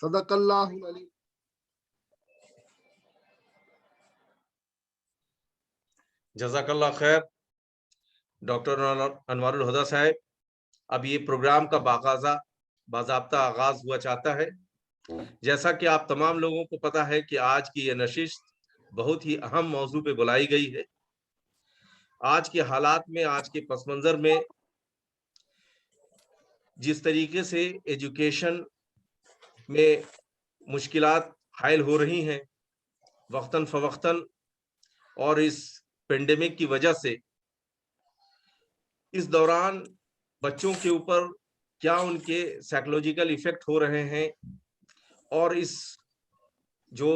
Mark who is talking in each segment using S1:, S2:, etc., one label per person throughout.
S1: सदकल्लाहुल अलीम।
S2: जज़ाकल्लाह खैर डॉक्टर अनवारुल हुदा साहब। अब ये प्रोग्राम का बाज़ाब्ता आगाज हुआ चाहता है। जैसा कि आप तमाम लोगों को पता है कि आज की ये नशिस्त बहुत ही अहम मौजू पे बुलाई गई है। आज के हालात में, आज के पस मंजर में जिस तरीके से एजुकेशन में मुश्किलात हायल हो रही हैं वक्तन फवक्तन, और इस पेंडेमिक की वजह से इस दौरान बच्चों के ऊपर क्या उनके साइकोलॉजिकल इफेक्ट हो रहे हैं, और इस जो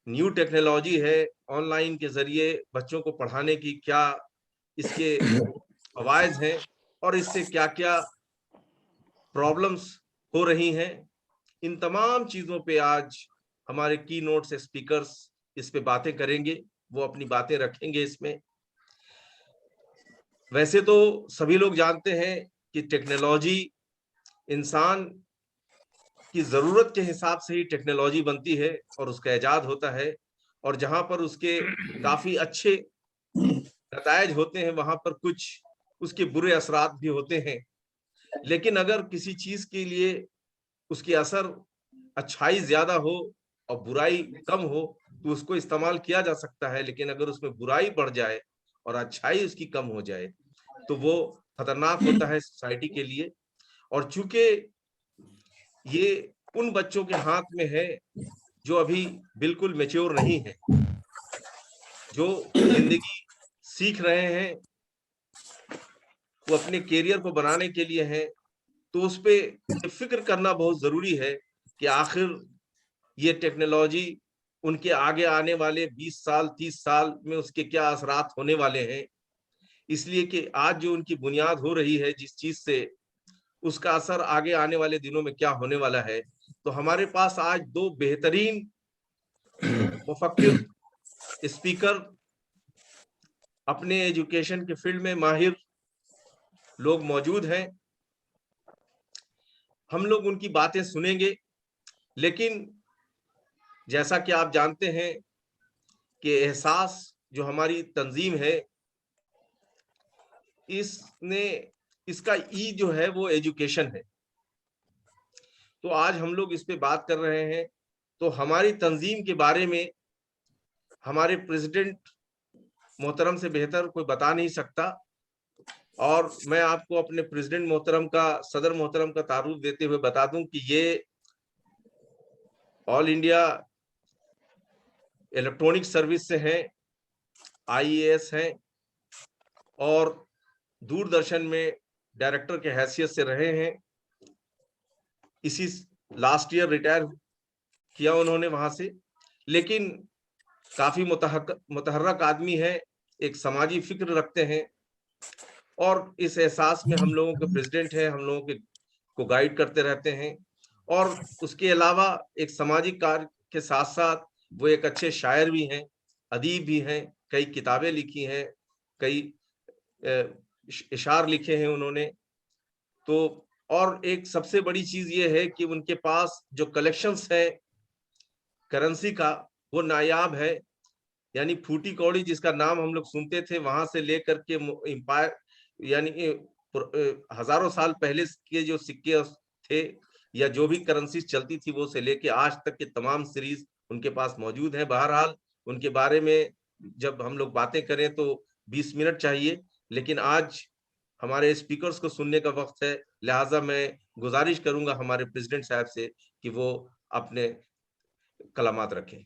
S2: न्यू टेक्नोलॉजी है ऑनलाइन के जरिए बच्चों को पढ़ाने की, क्या इसके फवाइद हैं और इससे क्या क्या प्रॉब्लम्स हो रही हैं, इन तमाम चीजों पे आज हमारे की नोट्स स्पीकर्स इस पे बातें करेंगे, वो अपनी बातें रखेंगे इसमें। वैसे तो सभी लोग जानते हैं कि टेक्नोलॉजी इंसान की जरूरत के हिसाब से ही टेक्नोलॉजी बनती है और उसका इजाद होता है, और जहां पर उसके काफी अच्छे नतायज होते हैं वहां पर कुछ उसके बुरे असरात भी होते हैं। लेकिन अगर किसी चीज के लिए उसकी असर अच्छाई ज्यादा हो और बुराई कम हो तो उसको इस्तेमाल किया जा सकता है, लेकिन अगर उसमें बुराई बढ़ जाए और अच्छाई उसकी कम हो जाए तो वो खतरनाक होता है सोसाइटी के लिए। और चूंकि ये उन बच्चों के हाथ में है जो अभी बिल्कुल मैच्योर नहीं है, जो जिंदगी सीख रहे हैं, वो अपने कैरियर को बनाने के लिए हैं, तो उस पे फिक्र करना बहुत जरूरी है कि आखिर ये टेक्नोलॉजी उनके आगे आने वाले 20 साल 30 साल में उसके क्या असरात होने वाले हैं। इसलिए कि आज जो उनकी बुनियाद हो रही है जिस चीज से, उसका असर आगे आने वाले दिनों में क्या होने वाला है। तो हमारे पास आज दो बेहतरीन मुफक्किर स्पीकर, अपने एजुकेशन के फील्ड में माहिर लोग मौजूद हैं। हम लोग उनकी बातें सुनेंगे, लेकिन जैसा कि आप जानते हैं कि एहसास जो हमारी तंजीम है, इसने इसका ई जो है वो एजुकेशन है। तो आज हम लोग इस पे बात कर रहे हैं। तो हमारी तंजीम के बारे में हमारे प्रेसिडेंट मोहतरम से बेहतर कोई बता नहीं सकता, और मैं आपको अपने प्रेसिडेंट मोहतरम का, सदर मोहतरम का तारुफ देते हुए बता दूं कि ये ऑल इंडिया इलेक्ट्रॉनिक सर्विस से हैं, IAS हैं, और दूरदर्शन में डायरेक्टर के हैसियत से रहे हैं। इसी लास्ट ईयर रिटायर किया उन्होंने वहां से, लेकिन काफी मुतहर्रक आदमी है, एक समाजी फिक्र रखते हैं, और इस एहसास में हम लोगों के प्रेसिडेंट हैं, हम लोगों को गाइड करते रहते हैं। और उसके अलावा एक सामाजिक कार्य के साथ साथ वो एक अच्छे शायर भी हैं, अदीब भी हैं, कई किताबें लिखी हैं, कई इशार लिखे हैं उन्होंने। तो और एक सबसे बड़ी चीज ये है कि उनके पास जो कलेक्शंस है करेंसी का, वो नायाब है। यानी फूटी कौड़ी जिसका नाम हम लोग सुनते थे, वहां से लेकर के एम्पायर, यानी हजारों साल पहले के जो सिक्के थे या जो भी करेंसी चलती थी, वो से लेके आज तक के तमाम सीरीज उनके पास मौजूद है। बहरहाल उनके बारे में जब हम लोग बातें करें तो 20 मिनट चाहिए, लेकिन आज हमारे स्पीकर्स को सुनने का वक्त है, लिहाजा मैं गुजारिश करूंगा हमारे प्रेसिडेंट साहब से कि वो अपने कलामात रखें,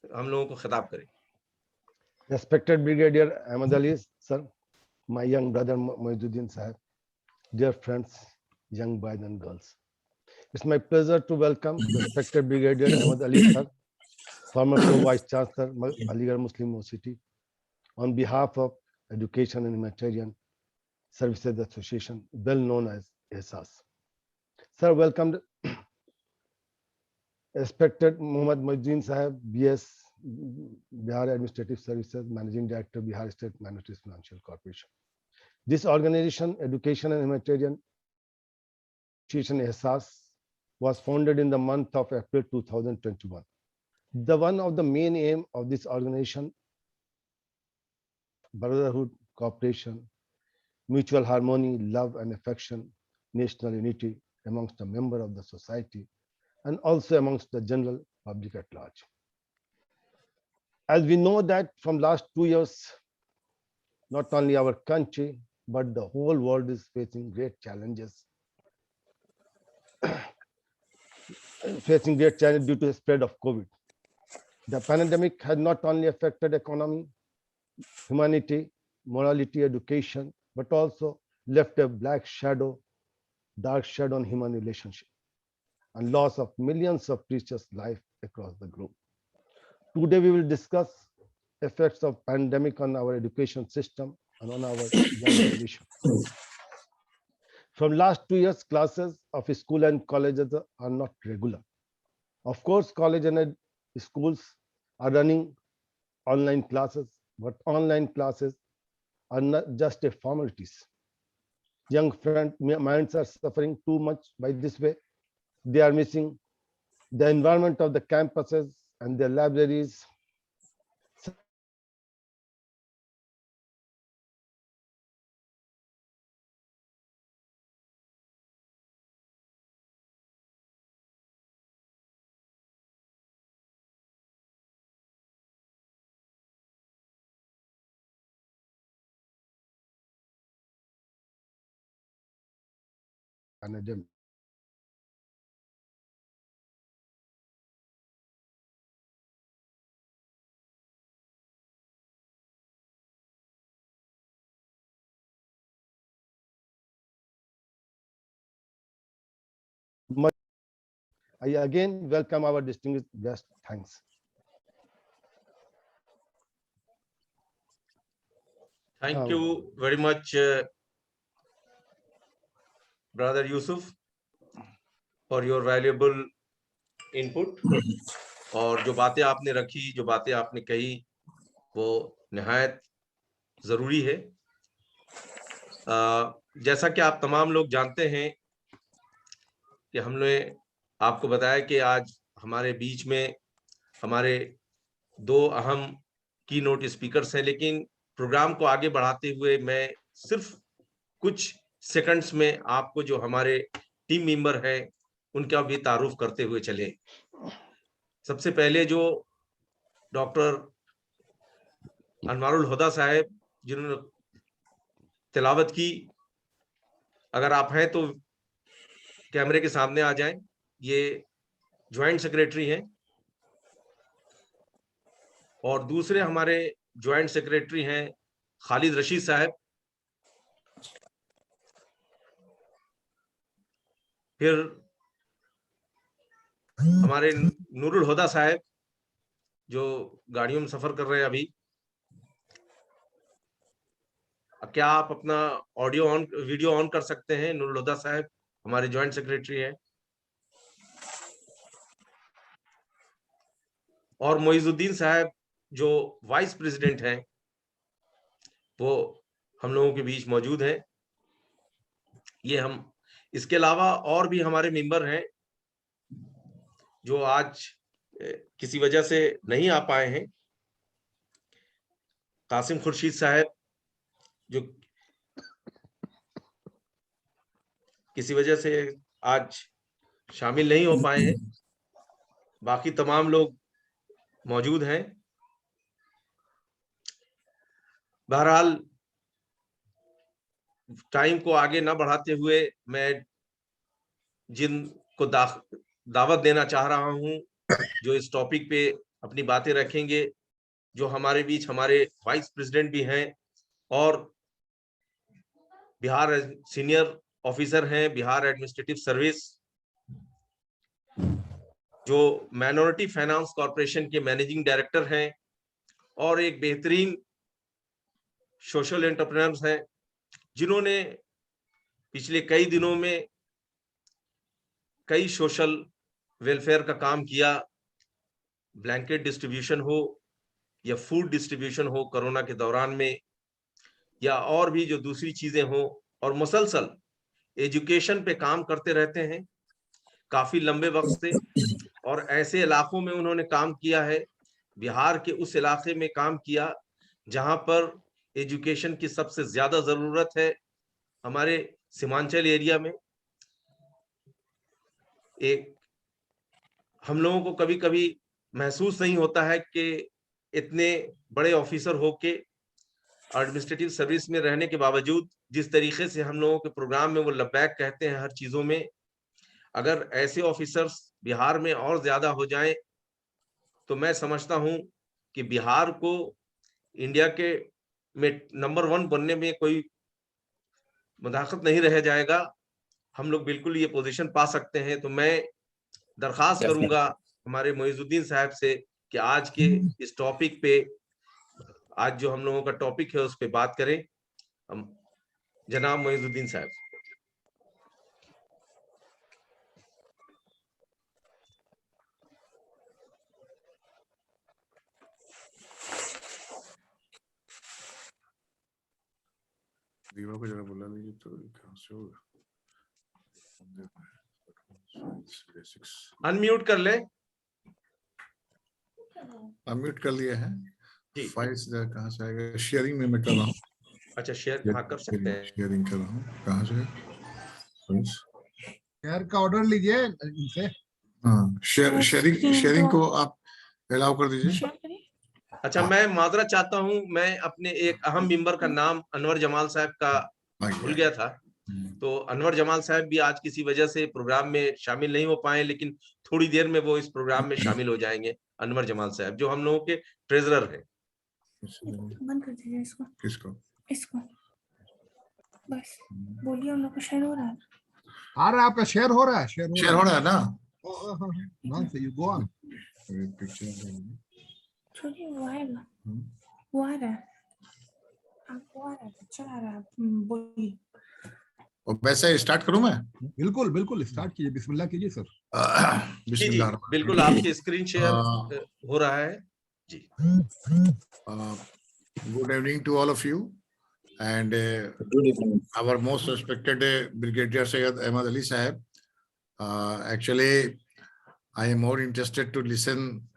S2: हम लोगों को खिताब करें।
S1: Respected Brigadier Ahmad Ali sir, my young brother Moizuddin sahib, dear friends, young boys and girls, it's my pleasure to welcome respected Brigadier Ahmad Ali sir, former Pro-Vice Chancellor, Aligarh Muslim University, on behalf of Education and Humanitarian Services Association, well known as EHSAS. Sir, welcome. Respected Muhammad Moizuddin Sahib, BS, Bihar Administrative Services, Managing Director, Bihar State Minorities Financial Corporation. This organization, Education and Humanitarian Association EHSAS, was founded in the month of April 2021. One of the main aim of this organization, brotherhood, cooperation, mutual harmony, love and affection, national unity amongst the member of the society, and also amongst the general public at large. As we know that from last 2 years, not only our country, but the whole world is facing great challenges due to the spread of COVID. The pandemic has not only affected economy, humanity, morality, education, but also left a dark shadow on human relationship and loss of millions of precious life across the globe. Today we will discuss effects of pandemic on our education system and on our young generation. From last 2 years, classes of school and colleges are not regular. Of course, college and schools are running online classes, but online classes are not just a formalities. Young minds are suffering too much by this way. They are missing the environment of the campuses and their libraries. Pandemic. I again welcome our distinguished guest. Thanks.
S2: Thank you very much, Brother Yusuf, for your valuable input. और जो बातें आपने रखी, जो बातें आपने कही, वो निहायत जरूरी है। जैसा कि आप तमाम लोग जानते हैं कि हमने आपको बताया कि आज हमारे बीच में हमारे दो अहम की नोट स्पीकर्स हैं, लेकिन प्रोग्राम को आगे बढ़ाते हुए मैं सिर्फ कुछ सेकंड्स में आपको जो हमारे टीम मेंबर हैं उनका भी तारुफ करते हुए चले। सबसे पहले जो डॉक्टर अनवारुल हुदा साहब जिन्होंने तिलावत की, अगर आप हैं तो कैमरे के सामने आ जाएं। ये ज्वाइंट सेक्रेटरी हैं और दूसरे हमारे ज्वाइंट सेक्रेटरी हैं खालिद रशीद साहब, फिर हमारे नूरुल हुदा साहब जो गाड़ियों में सफर कर रहे हैं अभी। क्या आप अपना वीडियो ऑन कर सकते हैं? नूरुल हुदा साहब हमारे ज्वाइंट सेक्रेटरी हैं। और मोइजुद्दीन साहब जो वाइस प्रेसिडेंट हैं, वो हम लोगों के बीच मौजूद हैं। ये हम इसके अलावा और भी हमारे मेंबर हैं जो आज किसी वजह से नहीं आ पाए हैं। कासिम खुर्शीद साहब जो किसी वजह से आज शामिल नहीं हो पाए हैं। बाकी तमाम लोग मौजूद हैं। बहरहाल टाइम को आगे ना बढ़ाते हुए मैं जिनको दावत देना चाह रहा हूं जो इस टॉपिक पे अपनी बातें रखेंगे, जो हमारे बीच हमारे वाइस प्रेसिडेंट भी हैं और बिहार सीनियर ऑफिसर हैं बिहार एडमिनिस्ट्रेटिव सर्विस, जो माइनॉरिटी फाइनेंस कॉर्पोरेशन के मैनेजिंग डायरेक्टर हैं और एक बेहतरीन सोशल एंटरप्रेन्योर्स हैं जिन्होंने पिछले कई दिनों में कई सोशल वेलफेयर का काम किया। ब्लैंकेट डिस्ट्रीब्यूशन हो या फूड डिस्ट्रीब्यूशन हो कोरोना के दौरान में, या और भी जो दूसरी चीजें हो, और मुसलसल एजुकेशन पे काम करते रहते हैं। काफी लंबे वक्त से, और ऐसे इलाकों में उन्होंने काम किया है, बिहार के उस इलाके में काम किया जहां पर एजुकेशन की सबसे ज्यादा जरूरत है। हमारे सीमांचल एरिया में एक हम लोगों को कभी कभी महसूस नहीं होता है कि इतने बड़े ऑफिसर होके एडमिनिस्ट्रेटिव सर्विस में रहने के बावजूद जिस तरीके से हम लोगों के प्रोग्राम में वो लबैक कहते हैं हर चीजों में, अगर ऐसे ऑफिसर्स बिहार में और ज्यादा हो जाएं तो मैं समझता हूं कि बिहार को इंडिया के में नंबर 1 बनने में कोई मदाखत नहीं रह जाएगा। हम लोग बिल्कुल ये पोजीशन पा सकते हैं। तो मैं दरखास्त करूंगा हमारे मोइजुद्दीन साहब से कि आज के इस टॉपिक पे, आज जो हम लोगों का टॉपिक है उस पे बात करें। हम जनाब मोइजुद्दीन साहब।
S3: दीवा को जरा बुला लीजिए तो कहाँ से होगा।
S2: अनम्यूट कर ले।
S3: अनम्यूट कर लिया है।
S2: जी।
S3: फाइल्स कहाँ से आएगा? शेयरिंग में मैं कर रहा हूँ।
S2: अच्छा, शेयर हाँ कर सकते हैं।
S3: शेयरिंग कर रहा हूँ। कहाँ से?
S4: शेयर का ऑर्डर लीजिए इनसे।
S3: हाँ, शेयरिंग को आप अलाउ कर दीजिए।
S2: अच्छा, मैं माजरा चाहता हूँ, मैं अपने एक अहम मेंबर का नाम अनवर जमाल साहब का भूल गया था। तो अनवर जमाल साहब भी आज किसी वजह से प्रोग्राम में शामिल नहीं हो पाए, लेकिन थोड़ी देर में वो इस प्रोग्राम में शामिल हो जाएंगे। अनवर जमाल साहब जो हम लोगों के ट्रेजरर हैं।
S5: बंद कर दीजिए इसको।
S3: किसको?
S5: इसको बस बोलिए, उन लोग को शेयर हो रहा है।
S4: आ रहा है आपका शेयर हो रहा है।
S3: शेयर हो रहा है ना?
S4: से यू गो ऑन।
S5: छोड़िए, वो आएगा, वो आ रहा है, आपको आ रहा है, चला रहा है, बोलिए।
S3: और वैसे स्टार्ट करूं मैं?
S4: बिल्कुल बिल्कुल स्टार्ट कीजिए। बिस्मिल्लाह कीजिए सर।
S2: जी जी
S3: बिस्मिल्लाह।
S2: बिल्कुल, आपकी स्क्रीन शेयर हो रहा है जी।
S3: Good evening to all of you, and our most respected Brigadier Sayyid Ahmad Ali Sahib. Actually, I am more interested to listen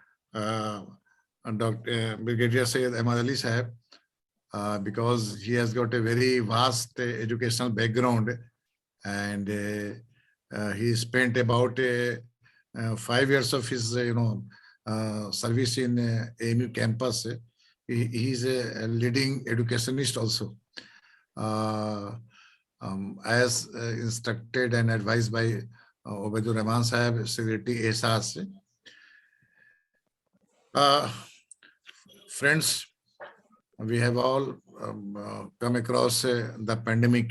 S3: Dr. Brigadier Sayyid Ahmad Ali Sahib because he has got a very vast educational background, and he spent about 5 years of his service in AMU campus. He is a leading educationist also, as instructed and advised by Obaidur Rahman Sahib, Secretary EHSAS. Friends, we have all come across the pandemic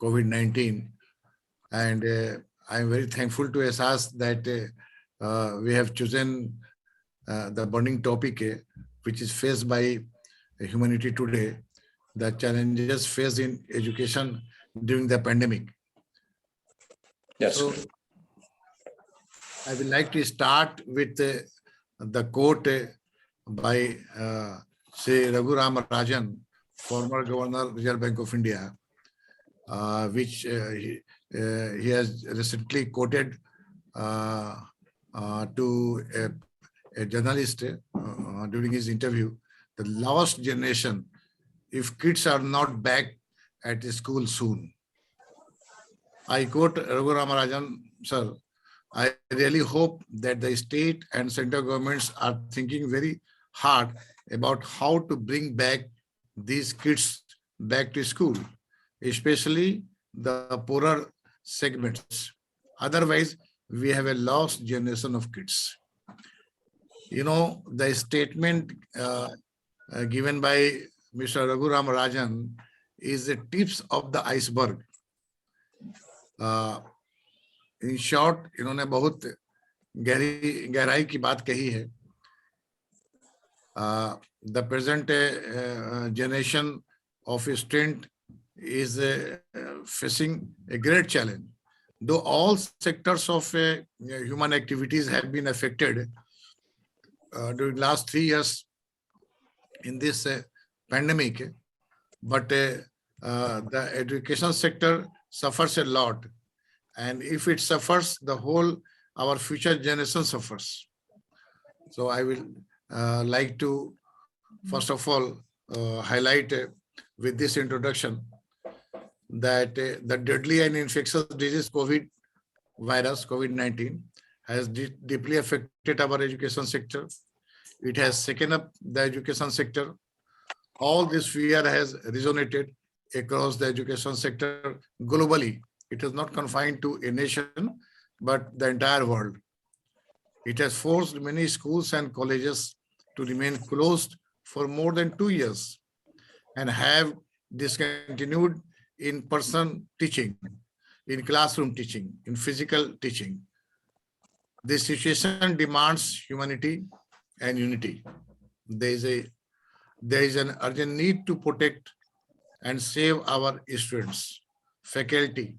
S3: COVID-19, and I am very thankful to EHSAS that we have chosen the burning topic which is faced by humanity today, the challenges faced in education during the pandemic. Yes. So I would like to start with the quote by Sri Raghuram Rajan, former Governor, Reserve Bank of India, which he has recently quoted to a journalist during his interview. The lost generation, if kids are not back at school soon. I quote Raghuram Rajan, sir, I really hope that the state and central governments are thinking very hard about how to bring back these kids back to school, especially the poorer segments. Otherwise, we have a lost generation of kids. You know, the statement given by Mr. Raghuram Rajan is the tips of the iceberg. In short, इन्होंने बहुत गहराई की बात कही है. The present generation of student is facing a great challenge. Though all sectors of human activities have been affected during the last 3 years in this pandemic, but the education sector suffers a lot, And if it suffers, the whole our future generation suffers. So I will like to first of all highlight with this introduction that the deadly and infectious disease COVID-19 has deeply affected our education sector. It has shaken up the education sector. All this fear has resonated across the education sector globally. It is not confined to a nation, but the entire world. It has forced many schools and colleges to remain closed for more than 2 years and have discontinued in-person teaching, in classroom teaching, in physical teaching. This situation demands humanity and unity. There is an urgent need to protect and save our students, faculty,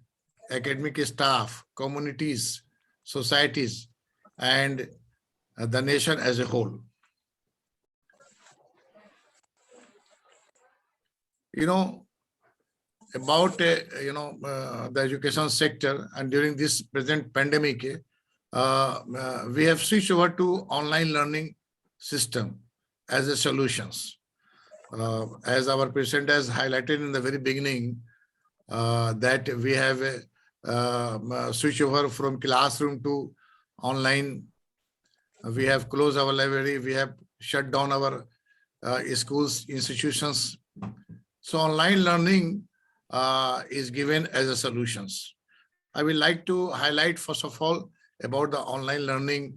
S3: academic staff, communities, societies, and the nation as a whole. You know, about the education sector, and during this present pandemic, we have switched over to online learning system as a solutions. As our president has highlighted in the very beginning, that we have switched over from classroom to online. We have closed our library. We have shut down our schools, institutions. So online learning is given as a solutions. I would like to highlight first of all about the online learning,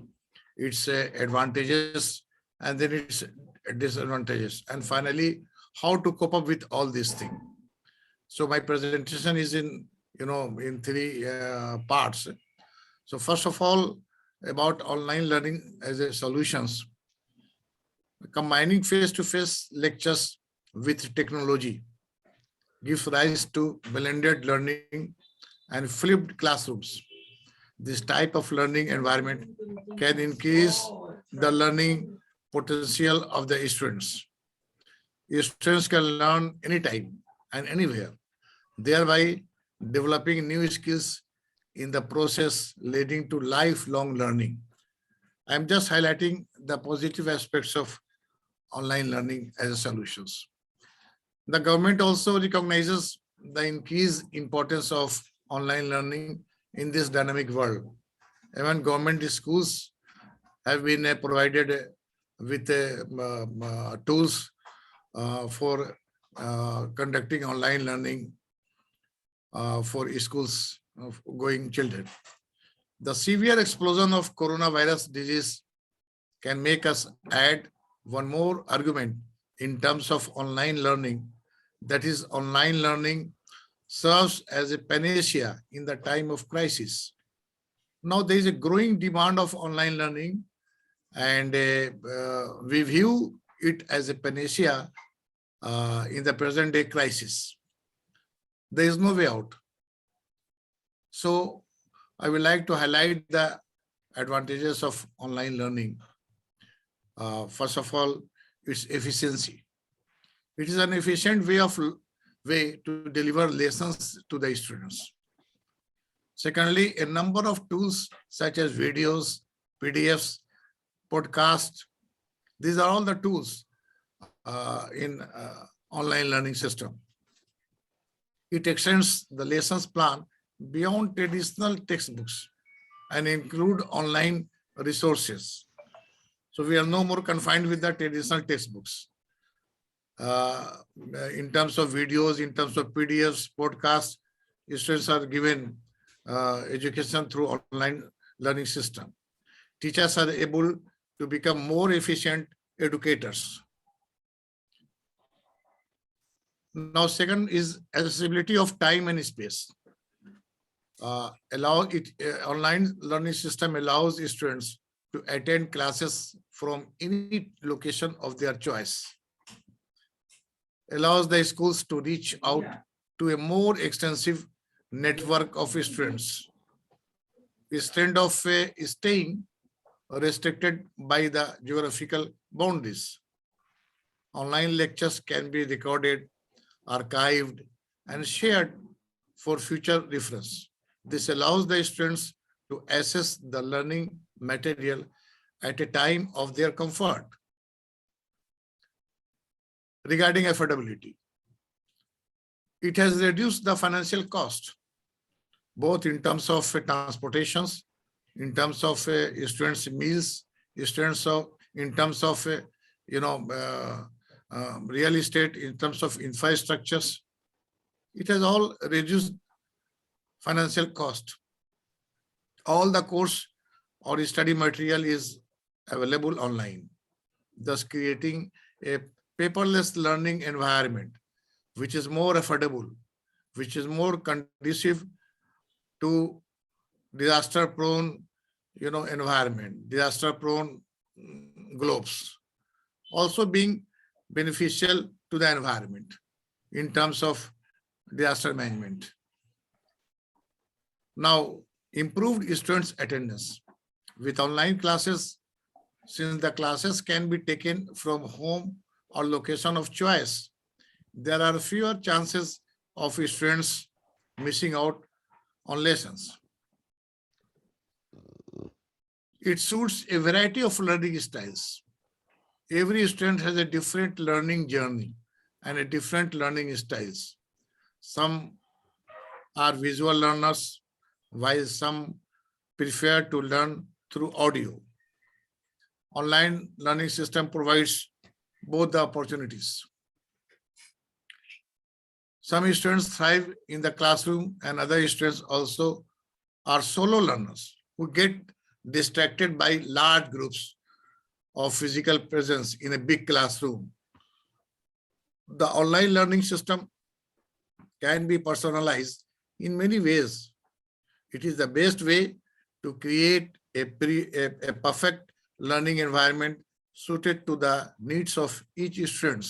S3: its advantages, and then its disadvantages, and finally how to cope up with all these things. So my presentation is in three parts. So first of all, about online learning as a solutions, combining face-to-face lectures with technology gives rise to blended learning and flipped classrooms. This type of learning environment can increase the learning potential of the students. Students can learn anytime and anywhere, thereby developing new skills in the process leading to lifelong learning. I'm just highlighting the positive aspects of online learning as a solutions. The government also recognizes the increased importance of online learning in this dynamic world. Even government schools have been provided with tools for conducting online learning for schools going children. The severe explosion of coronavirus disease can make us add one more argument in terms of online learning. That is, online learning serves as a panacea in the time of crisis. Now there is a growing demand of online learning, and we view it as a panacea in the present day crisis. There is no way out. So I would like to highlight the advantages of online learning. First of all, its efficiency. It is an efficient way to deliver lessons to the students. Secondly, a number of tools such as videos, PDFs, podcasts, these are all the tools in online learning system. It extends the lessons plan beyond traditional textbooks and include online resources. So we are no more confined with the traditional textbooks. In terms of videos, in terms of PDFs, podcasts, students are given education through online learning system. Teachers are able to become more efficient educators. Now, second is accessibility of time and space. Online learning system allows students to attend classes from any location of their choice. Allows the schools to reach out to a more extensive network of students instead of staying restricted by the geographical boundaries. Online lectures can be recorded, archived, and shared for future reference. This allows the students to access the learning material at a time of their comfort. Regarding affordability, it has reduced the financial cost, both in terms of transportations, in terms of students' meals, in terms of real estate, in terms of infrastructures. It has all reduced financial cost. All the course or study material is available online, thus creating a paperless learning environment, which is more affordable, which is more conducive to disaster-prone, environment, disaster-prone globes. Also being beneficial to the environment in terms of disaster management. Now, improved students' attendance. With online classes, since the classes can be taken from home or location of choice, there are fewer chances of students missing out on lessons. It suits a variety of learning styles. Every student has a different learning journey and a different learning styles. Some are visual learners, while some prefer to learn through audio. Online learning system provides both the opportunities. Some students thrive in the classroom and other students also are solo learners who get distracted by large groups of physical presence in a big classroom. The online learning system can be personalized in many ways. It is the best way to create a perfect learning environment suited to the needs of each student.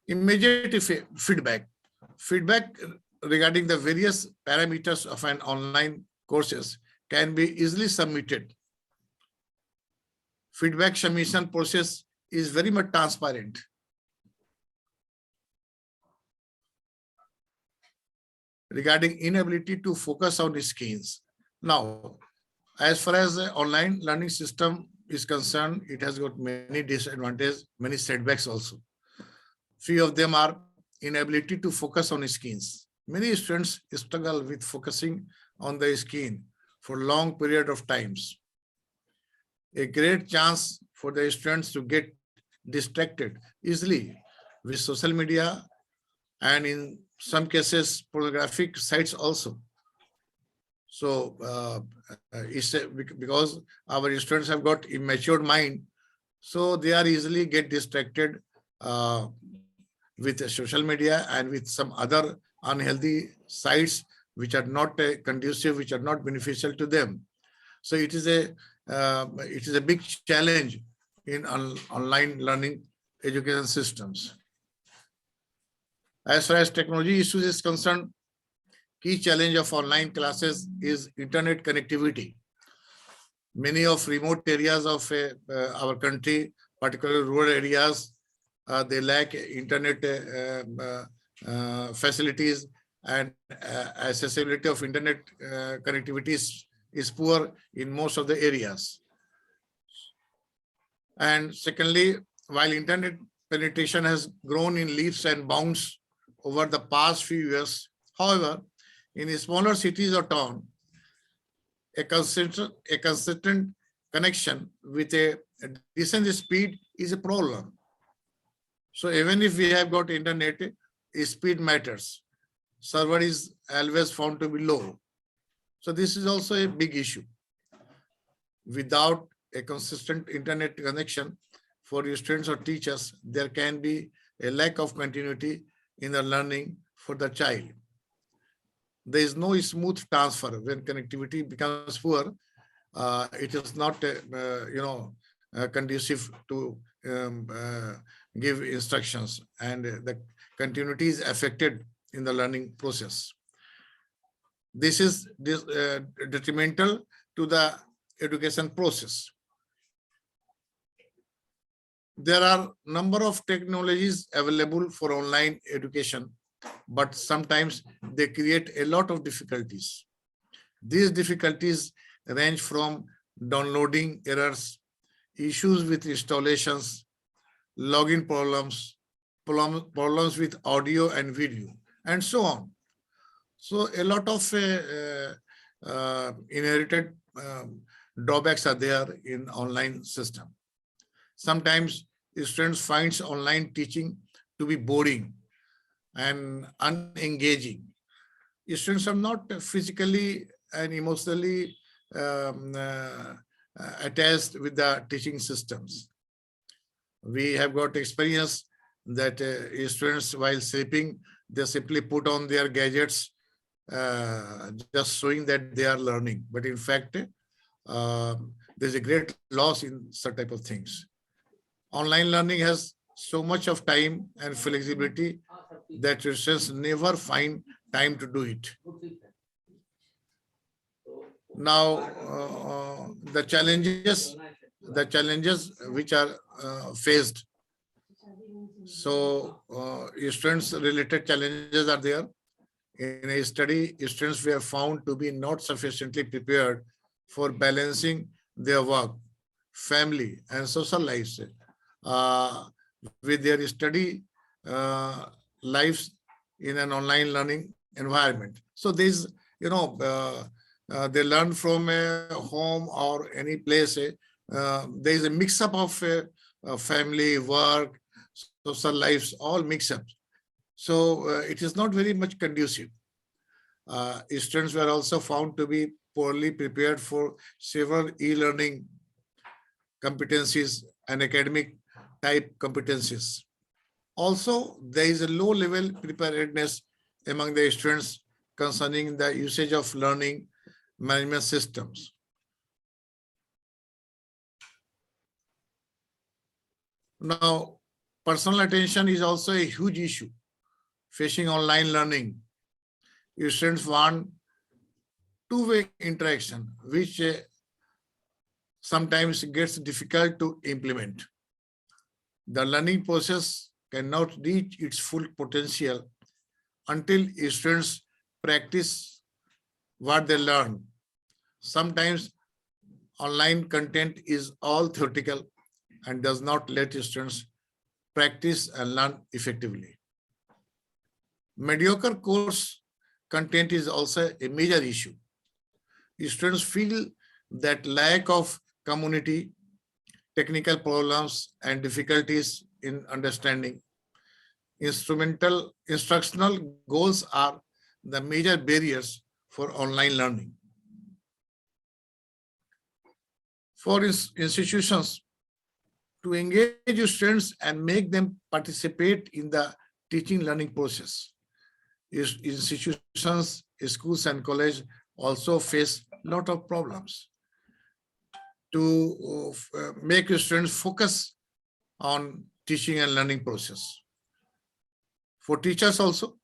S3: Immediate feedback. Feedback regarding the various parameters of an online courses can be easily submitted. Feedback submission process is very much transparent. Regarding inability to focus on screens. Now, as far as the online learning system is concerned, it has got many disadvantages, many setbacks also. Few of them are inability to focus on screens. Many students struggle with focusing on the screen for long period of times. A great chance for the students to get distracted easily with social media and in some cases pornographic sites also. So it's because our students have got immature mind, so they are easily get distracted with social media and with some other unhealthy sites which are not conducive, which are not beneficial to them. So it is a big challenge in online learning education systems. As far as technology issues is concerned, key challenge of online classes is internet connectivity. Many of remote areas of our country, particularly rural areas, they lack internet facilities, and accessibility of internet connectivity is poor in most of the areas. And secondly, while internet penetration has grown in leaps and bounds over the past few years, however, in smaller cities or town, a consistent connection with a decent speed is a problem. So even if we have got internet, speed matters. Server is always found to be low. So this is also a big issue. Without a consistent internet connection for your students or teachers, there can be a lack of continuity in the learning for the child. There is no smooth transfer when connectivity becomes poor. It is not, conducive to give instructions, and the continuity is affected in the learning process. This is detrimental to the education process. There are number of technologies available for online education but sometimes they create a lot of difficulties. These difficulties range from downloading errors, issues with installations, login problems, problems with audio and video, and so on. So a lot of inherited drawbacks are there in online system. Sometimes students find online teaching to be boring and unengaging. Students are not physically and emotionally attached with the teaching systems. We have got experience that students, while sleeping, they simply put on their gadgets, just showing that they are learning. But in fact, there's a great loss in such type of things. Online learning has so much of time and flexibility that students never find time to do it. Now, the challenges which are faced. So, students related challenges are there. In a study, students were found to be not sufficiently prepared for balancing their work, family, and social lives with their study lives in an online learning environment. So these, they learn from a home or any place. There is a mix-up of family, work, social lives, all mix-up. So it is not very much conducive. Students were also found to be poorly prepared for several e-learning competencies and academic type competencies. Also, there is a low level preparedness among the students concerning the usage of learning management systems. Now, personal attention is also a huge issue facing online learning. Students want two-way interaction, which sometimes gets difficult to implement. The learning process cannot reach its full potential until students practice what they learn. Sometimes online content is all theoretical and does not let students practice and learn effectively. Mediocre course content is also a major issue. Students feel that lack of community, technical problems, and difficulties in understanding instructional goals are the major barriers for online learning. For institutions to engage students and make them participate in the teaching learning process, institutions, schools, and colleges also face a lot of problems to make students focus on teaching and learning process. For teachers also,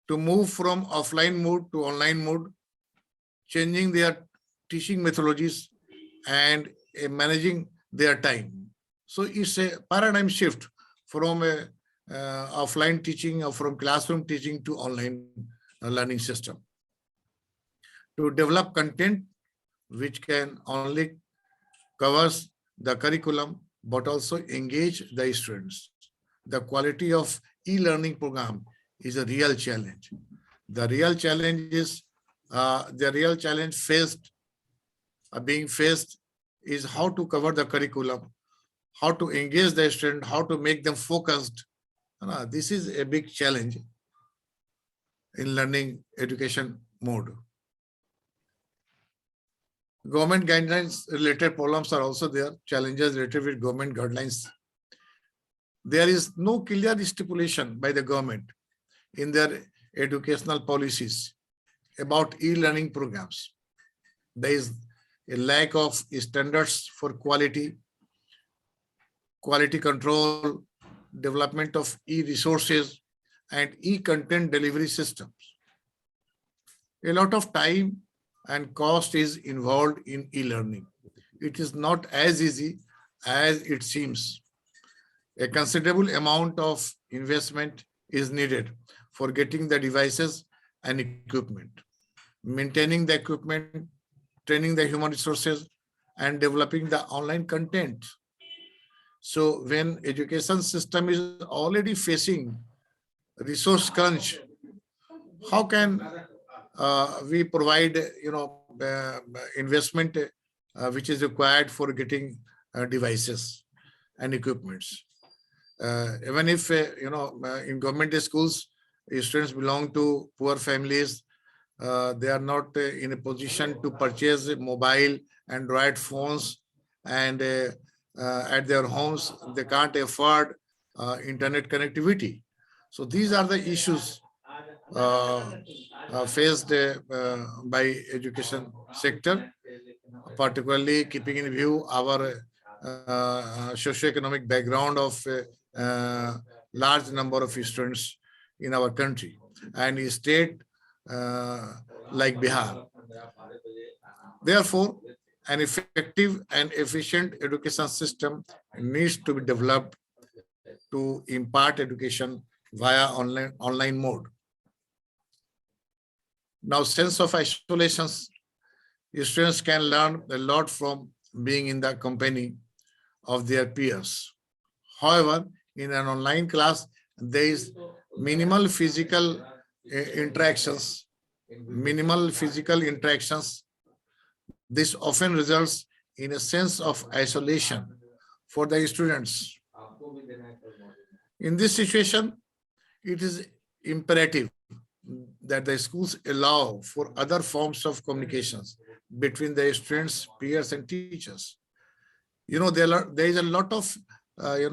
S3: to move from offline mode to online mode, changing their teaching methodologies and managing their time. So it's a paradigm shift from a offline teaching or from classroom teaching to online learning system. To develop content which can only covers the curriculum but also engage the students. The quality of e-learning program is a real challenge. The real challenge is being faced is how to cover the curriculum, how to engage the student, how to make them focused. This is a big challenge in learning education mode. Government guidelines related problems are also there, challenges related with government guidelines. There is no clear stipulation by the government in their educational policies about e-learning programs. There is a lack of standards for quality control, development of e-resources, and e-content delivery systems. A lot of time and cost is involved in e-learning. It is not as easy as it seems. A considerable amount of investment is needed for getting the devices and equipment, maintaining the equipment, training the human resources, and developing the online content. So when education system is already facing resource crunch, how can we provide, investment which is required for getting devices and equipments? Even if, in government schools, students belong to poor families, they are not in a position to purchase mobile Android phones, and at their homes, they can't afford internet connectivity. So these are the issues faced by education sector, particularly keeping in view our socioeconomic background of large number of students in our country and a state like Bihar. Therefore, an effective and efficient education system needs to be developed to impart education via online mode. Now, sense of isolation, students can learn a lot from being in the company of their peers. However, in an online class, there is minimal physical interactions. This often results in a sense of isolation for the students. In this situation, it is imperative that the schools allow for other forms of communications between the students, peers, and teachers. There is a lot of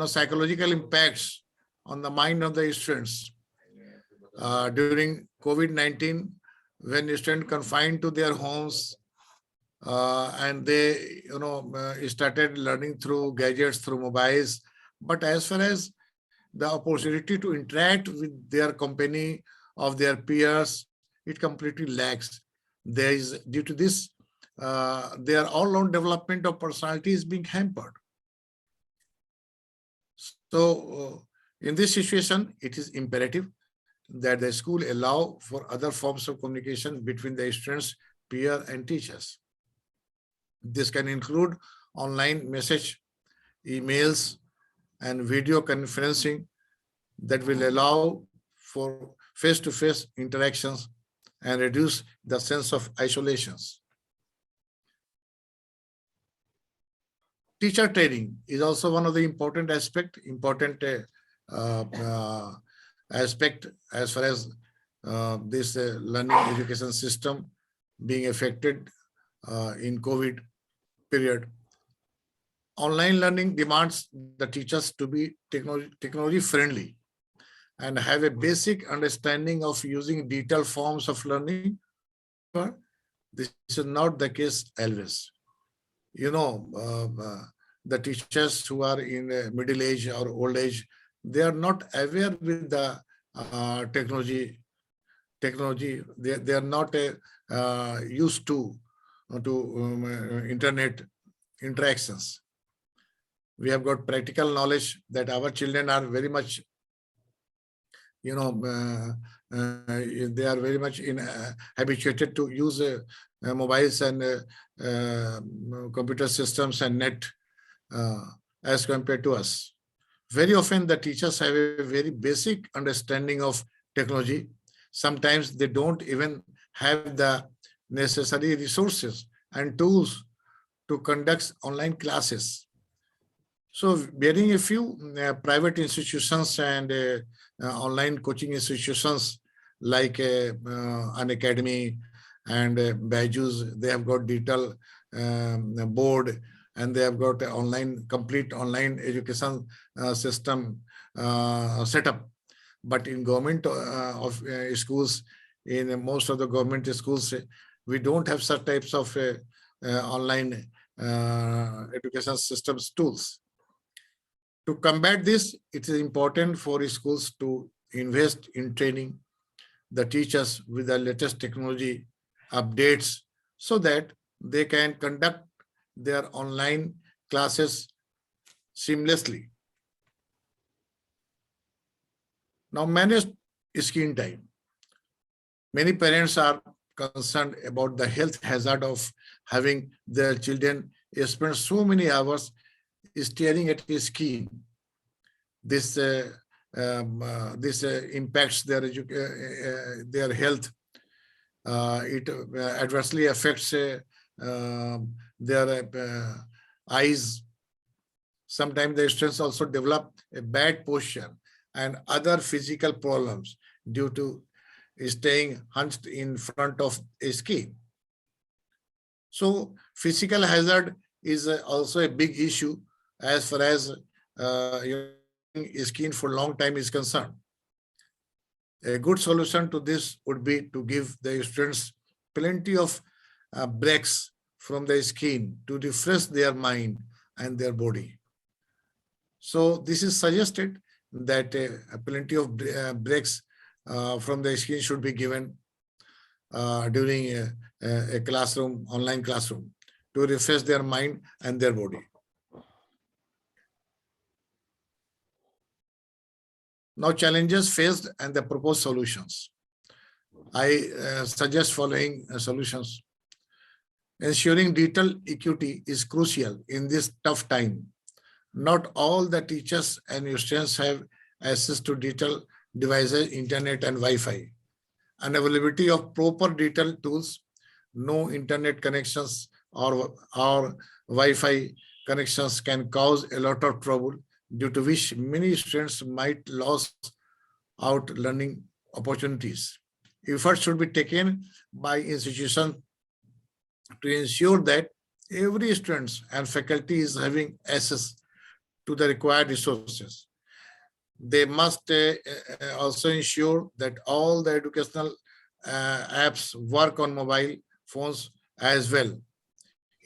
S3: psychological impacts on the mind of the students during COVID-19, when students confined to their homes and they started learning through gadgets, through mobiles. But as far as the opportunity to interact with their company of their peers, it completely lacks. Due to this, their all-round development of personality is being hampered. So in this situation, it is imperative that the school allow for other forms of communication between the students, peer, and teachers. This can include online message, emails, and video conferencing that will allow for face-to-face interactions and reduce the sense of isolations. Teacher training is also one of the important aspect as far as this learning education system being affected in COVID period. Online learning demands the teachers to be technology friendly and have a basic understanding of using detailed forms of learning. But this is not the case always. The teachers who are in middle age or old age, they are not aware with the technology. They are not used to internet interactions. We have got practical knowledge that our children are very much, they are very much habituated to use mobiles and computer systems and net as compared to us. Very often the teachers have a very basic understanding of technology. Sometimes they don't even have the necessary resources and tools to conduct online classes. So bearing a few private institutions and online coaching institutions like an academy and Byju's, they have got digital board, and they have got an complete online education system set up. But in government of schools, in most of the government schools, we don't have such types of online education systems tools. To combat this, it is important for schools to invest in training the teachers with the latest technology updates so that they can conduct their online classes seamlessly. Now, manage screen time. Many parents are concerned about the health hazard of having their children spend so many hours staring at a screen. This impacts their health. It adversely affects their eyes. Sometimes the students also develop a bad posture and other physical problems due to staying hunched in front of a screen. So physical hazard is also a big issue as far as screen for a long time is concerned. A good solution to this would be to give the students plenty of breaks from the screen to refresh their mind and their body. So this is suggested that plenty of breaks from the screen should be given during a classroom, online classroom, to refresh their mind and their body. Now, challenges faced and the proposed solutions. I suggest following solutions. Ensuring digital equity is crucial in this tough time. Not all the teachers and students have access to digital devices, internet and Wi-Fi. Unavailability of proper digital tools, no internet connections or Wi-Fi connections can cause a lot of trouble, due to which many students might lose out learning opportunities. Efforts should be taken by institutions to ensure that every student and faculty is having access to the required resources. They must also ensure that all the educational apps work on mobile phones as well.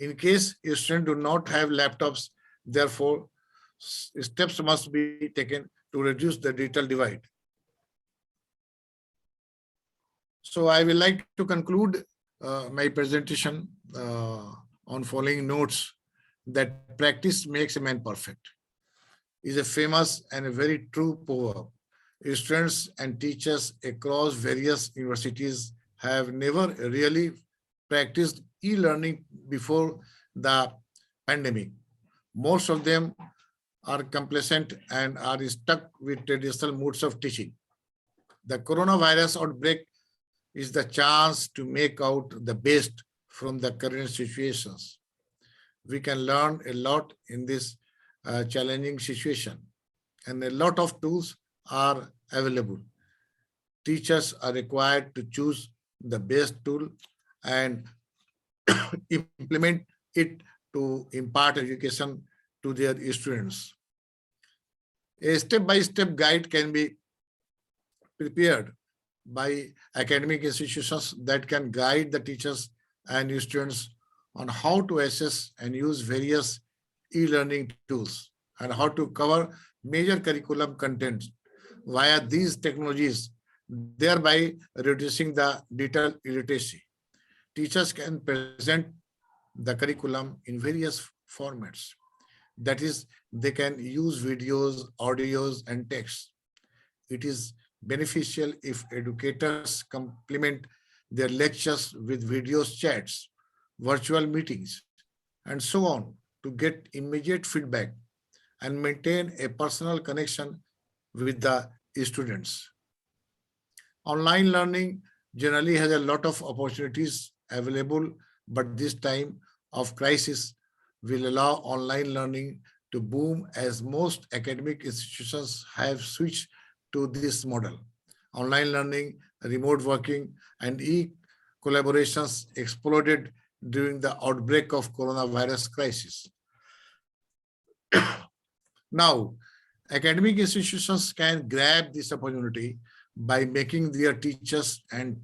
S3: In case students do not have laptops, therefore, steps must be taken to reduce the digital divide. So I will like to conclude my presentation on following notes that practice makes a man perfect. Is a famous and a very true proverb. Students and teachers across various universities have never really practiced e-learning before the pandemic. Most of them are complacent and are stuck with traditional modes of teaching. The coronavirus outbreak is the chance to make out the best from the current situations. We can learn a lot in this challenging situation, and a lot of tools are available. Teachers are required to choose the best tool and implement it to impart education to their students. A step-by-step guide can be prepared by academic institutions that can guide the teachers and students on how to access and use various e-learning tools and how to cover major curriculum content via these technologies, thereby reducing the digital illiteracy. Teachers can present the curriculum in various formats. That is, they can use videos, audios, and text. It is beneficial if educators complement their lectures with videos, chats, virtual meetings, and so on, to get immediate feedback and maintain a personal connection with the students. Online learning generally has a lot of opportunities available, but this time of crisis will allow online learning to boom as most academic institutions have switched to this model. Online learning, remote working, and e-collaborations exploded during the outbreak of coronavirus crisis. Now, academic institutions can grab this opportunity by making their teachers and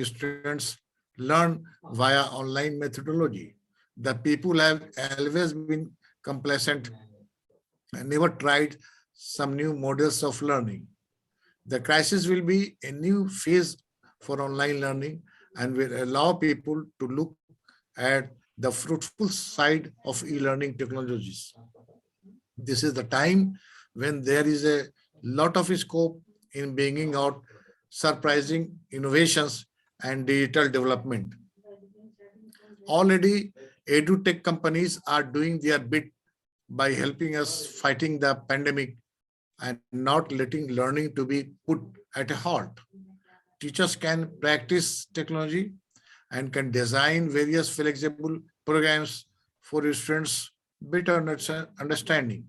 S3: students learn via online methodology. The people have always been complacent and never tried some new models of learning. The crisis will be a new phase for online learning and will allow people to look at the fruitful side of e-learning technologies. This is the time when there is a lot of scope in bringing out surprising innovations and digital development. Already, edutech companies are doing their bit by helping us fighting the pandemic and not letting learning to be put at a halt. Teachers can practice technology and can design various flexible programs for students' better understanding.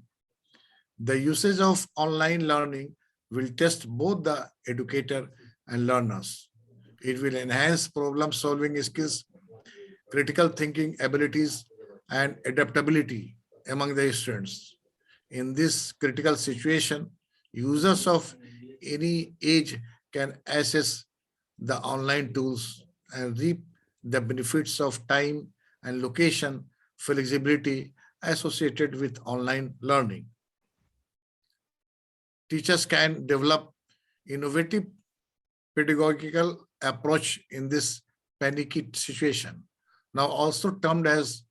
S3: The usage of online learning will test both the educator and learners. It will enhance problem-solving skills, critical thinking abilities, and adaptability among the students. In this critical situation, users of any age can access the online tools and reap the benefits of time and location flexibility associated with online learning. Teachers can develop innovative pedagogical approach in this panicky situation, now also termed as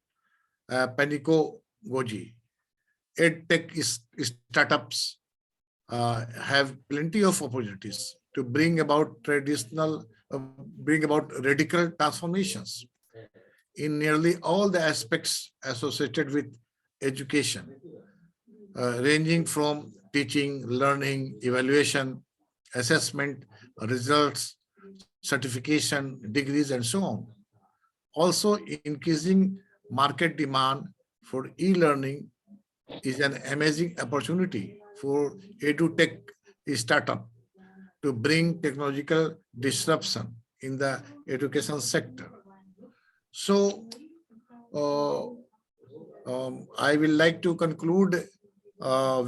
S3: panicagogy. EdTech startups have plenty of opportunities to bring about radical transformations in nearly all the aspects associated with education, ranging from teaching, learning, evaluation, assessment, results, certification, degrees, and so on. Also, increasing market demand for e-learning is an amazing opportunity for edutech startup to bring technological disruption in the education sector. So, I will like to conclude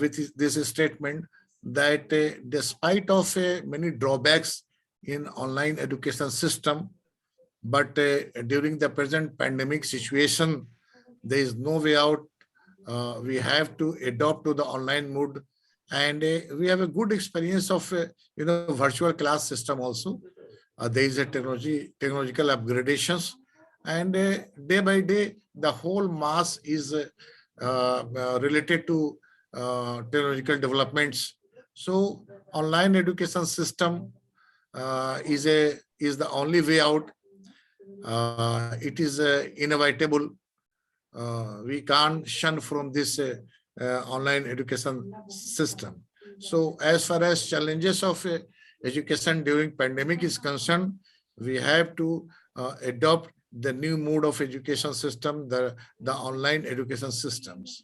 S3: with this statement that despite of many drawbacks in online education system, but during the present pandemic situation, there is no way out. We have to adopt to the online mode, and we have a good experience of virtual class system also. There is a technological upgradations, and day by day the whole mass is related to technological developments. So online education system is the only way out. It is inevitable. We can't shun from this online education system. So as far as challenges of education during pandemic is concerned, we have to adopt the new mode of education system, the online education systems.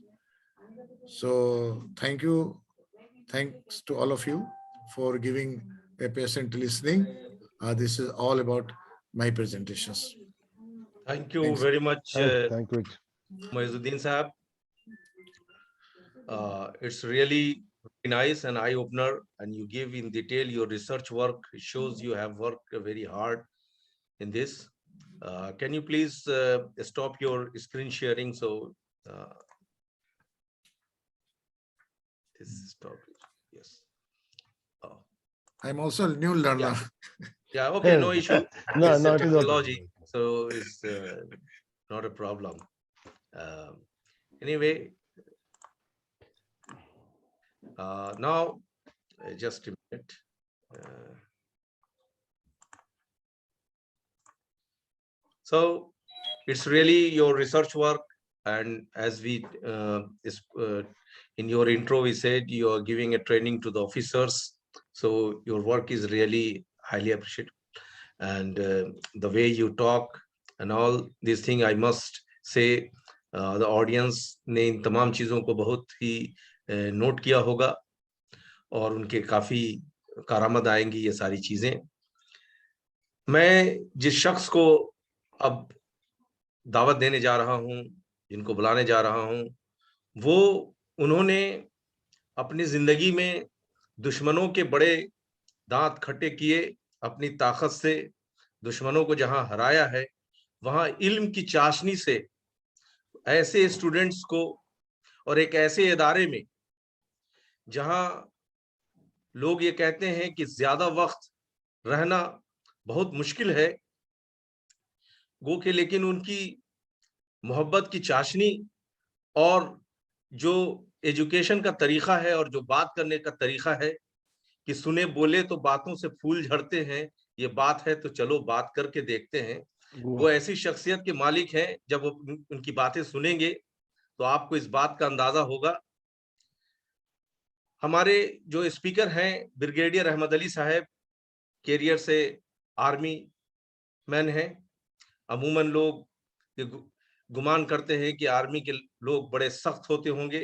S3: So thank you. Thanks to all of you for giving a patient listening. This is all about my presentations.
S2: Thank you
S3: Thanks.
S2: very much,
S1: Thank you.
S2: Moizuddin Sahab. It's really nice and eye-opener, and you give in detail your research work. It shows you have worked very hard in this. Can you please stop your screen sharing? So this stop. Yes. Oh.
S3: I'm also a new learner.
S2: Yeah. Okay. No issue.
S1: No,
S2: It's
S1: no,
S2: a
S1: it is
S2: technology,
S1: okay.
S2: so it's not a problem. Anyway, now just a minute. So it's really your research work, and as we in your intro we said you are giving a training to the officers, so your work is really highly appreciated, and the way you talk and all these things, I must say the audience ने इन तमाम चीजों को बहुत ही note किया होगा और उनके काफी कारामद आएंगी ये सारी चीजें। मैं जिस शख्स को अब दावत देने जा रहा हूं, जिनको बुलाने जा रहा हूं, वो उन्होंने अपनी जिंदगी में दुश्मनों के बड़े दांत खट्टे किए, अपनी ताकत से दुश्मनों को जहां हराया है, वहां इल्म की चाशनी से ऐसे स्टूडेंट्स को और एक ऐसे इदारे में जहां लोग ये कहते हैं कि ज्यादा वक्त रहना बहुत मुश्किल है, गो के लेकिन उनकी मोहब्बत की चाशनी और जो एजुकेशन का तरीका है और जो बात करने का तरीका है कि सुने बोले तो बातों से फूल झड़ते हैं, ये बात है तो चलो बात करके देखते हैं। वो ऐसी शख्सियत के मालिक हैं, जब उनकी बातें सुनेंगे तो आपको इस बात का अंदाजा होगा। हमारे जो स्पीकर हैं ब्रिगेडियर अहमद अली साहब, कैरियर से आर्मी मैन हैं। अमूमन लोग गुमान करते हैं कि आर्मी के लोग बड़े सख्त होते होंगे,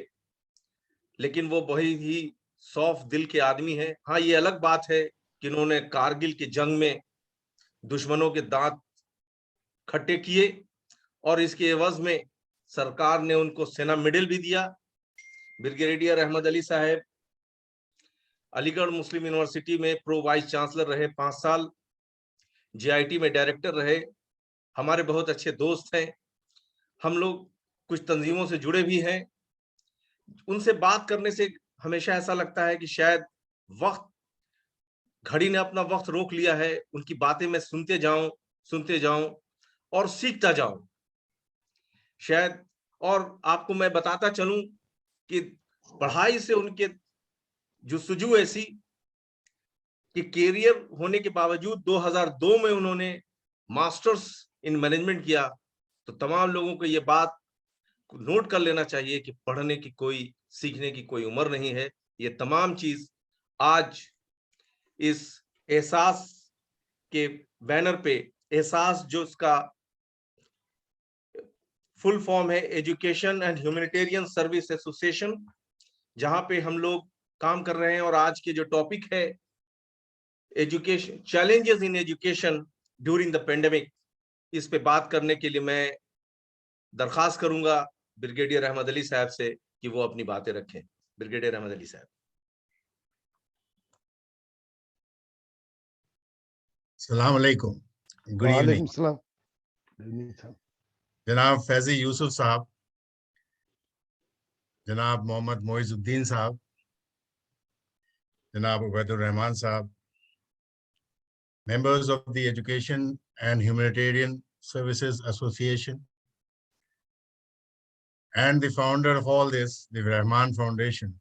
S2: लेकिन वो बड़ी ही सॉफ्ट दिल के आदमी हैं। हाँ, ये अलग बात है कि उन्होंने कारगिल की जंग में दुश्मनों के दांत खट्टे किए और इसके एवज में सरकार ने उनको सेना मेडल भी दिया। ब्रिगेडियर अहमद अली साहब अलीगढ़ मुस्लिम यूनिवर्सिटी में प्रो वाइस चांसलर रहे 5 साल, जीआईटी में डायरेक्टर रहे। हमारे बहुत अच्छे दोस्त हैं, हम लोग कुछ तंजीमों से जुड़े भी हैं। उनसे बात करने से हमेशा ऐसा लगता है कि शायद वक्त, घड़ी ने अपना वक्त रोक लिया है। उनकी बातें मैं सुनते जाऊं और सीखता जाऊं शायद। और आपको मैं बताता चलूं कि पढ़ाई से उनके जुस्तजू ऐसी कि कैरियर होने के बावजूद 2002 में उन्होंने मास्टर्स इन मैनेजमेंट किया। तो तमाम लोगों को ये बात नोट कर लेना चाहिए कि पढ़ने की कोई, सीखने की कोई उम्र नहीं है। ये तमाम चीज आज इस एहसास के बैनर पे, एहसास जो इसका फुल फॉर्म है education and humanitarian service association, जहां पे हम लोग काम कर रहे हैं। और आज के जो टॉपिक है education, challenges in education during the pandemic, इस पे बात करने के लिए मैं दरखास्त करूंगा ब्रिगेडियर अहमद अली साहब से कि वो अपनी बातें रखें। ब्रिगेडियर अहमद अली साहब।
S6: अस्सलाम वालेकुम, गुड
S1: वालेकुम
S6: इवनिंग।
S1: सलाम। Good evening, sir.
S6: जनाब फैजी यूसुफ साहब, जनाब मोहम्मद मोइजुद्दीन साहब, जनाब उबैदुर रहमान साहब, members of the Education and Humanitarian Services Association, and the founder of all this, the Rahman Foundation.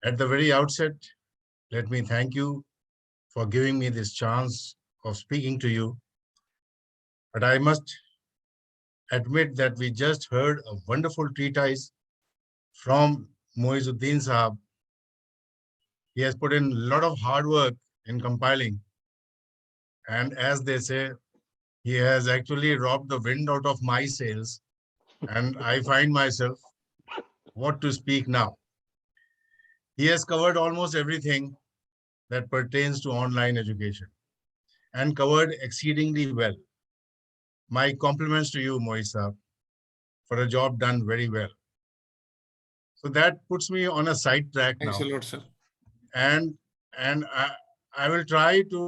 S6: At the very outset, let me thank you for giving me this chance of speaking to you. But I must admit that we just heard a wonderful treatise from Moizuddin Sahab. He has put in a lot of hard work in compiling. And as they say, he has actually robbed the wind out of my sails. And I find myself what to speak now. He has covered almost everything that pertains to online education and covered exceedingly well. My compliments to you, Moisa, for a job done very well. So that puts me on a side track now.
S3: Thanks a lot, sir.
S6: And I will try to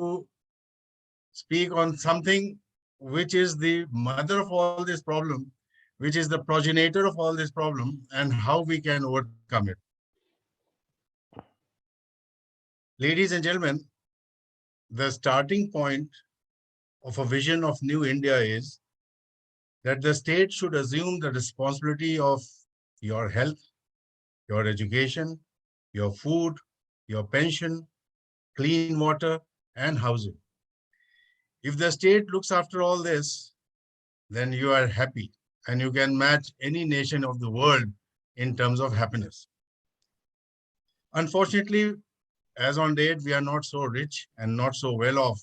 S6: speak on something which is the mother of all this problem, which is the progenitor of all this problem, and how we can overcome it. Ladies and gentlemen, the starting point of a vision of New India is that the state should assume the responsibility of your health, your education, your food, your pension, clean water, and housing. If the state looks after all this, then you are happy and you can match any nation of the world in terms of happiness. Unfortunately, as on date, we are not so rich and not so well off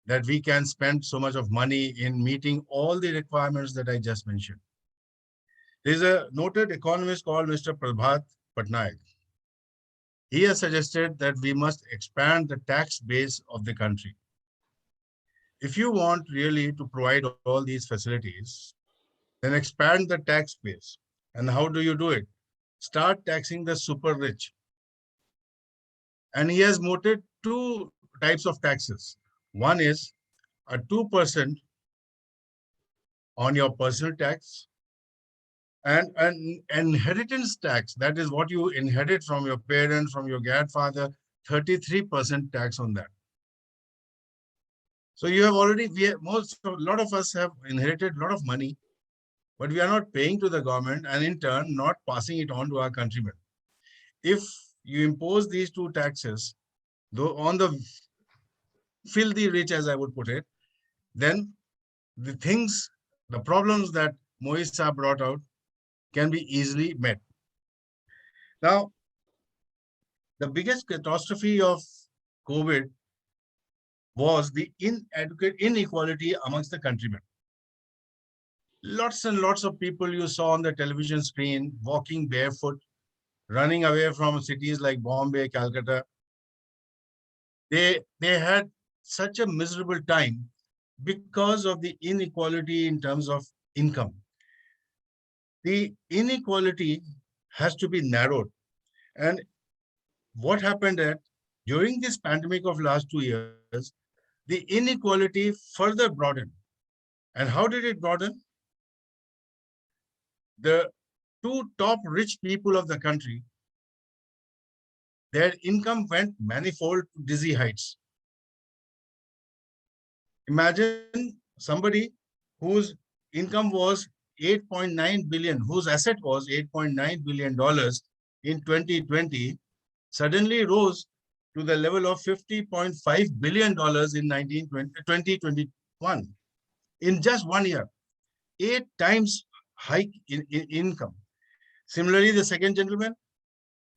S6: that we can spend so much of money in meeting all the requirements that I just mentioned. There's a noted economist called Mr. Prabhat Patnaik. He has suggested that we must expand the tax base of the country. If you want really to provide all these facilities, then expand the tax base. And how do you do it? Start taxing the super rich. And he has noted two types of taxes. One is a 2% on your personal tax, and an inheritance tax, that is what you inherit from your parents, from your grandfather, 33% tax on that. So you have already, a lot of us have inherited a lot of money, but we are not paying to the government and in turn not passing it on to our countrymen. If you impose these two taxes, though on the filthy rich, as I would put it, then the problems that Moisa brought out can be easily met. Now, the biggest catastrophe of COVID was the inequality amongst the countrymen. Lots and lots of people you saw on the television screen walking barefoot, running away from cities like Bombay, Calcutta. They had such a miserable time because of the inequality in terms of income. The inequality has to be narrowed. And what happened during this pandemic of last 2 years, the inequality further broadened. And how did it broaden? The two top rich people of the country, their income went manifold to dizzy heights. Imagine somebody whose income was 8.9 billion, whose asset was $8.9 billion in 2020, suddenly rose to the level of $50.5 billion in 2021. In just 1 year, 8 times hike in income. Similarly, the second gentleman,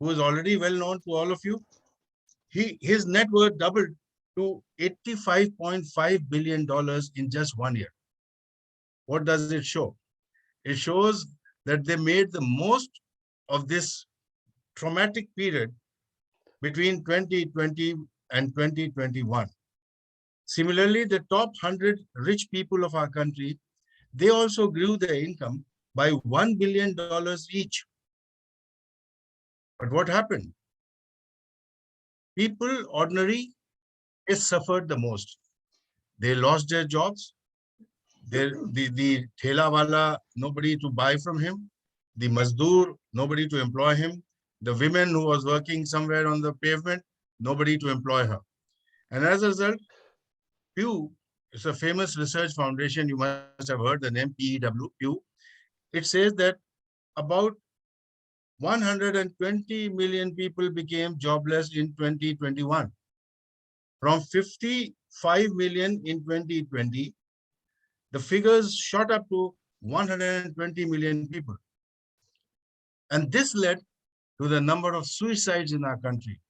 S6: who is already well known to all of you, his net worth doubled to $85.5 billion in just 1 year. What does it show? It shows that they made the most of this traumatic period between 2020 and 2021. Similarly, the top 100 rich people of our country, they also grew their income by $1 billion each. But what happened? People, ordinary, they suffered the most. They lost their jobs. The thela wala, nobody to buy from him. The mazdoor, nobody to employ him. The women who was working somewhere on the pavement, nobody to employ her. And as a result, Pew, it's a famous research foundation, you must have heard the name Pew. It says that about 120 million people became jobless in 2021. From 55 million in 2020, the figures shot up to 120 million people. And this led to the number of suicides in our country.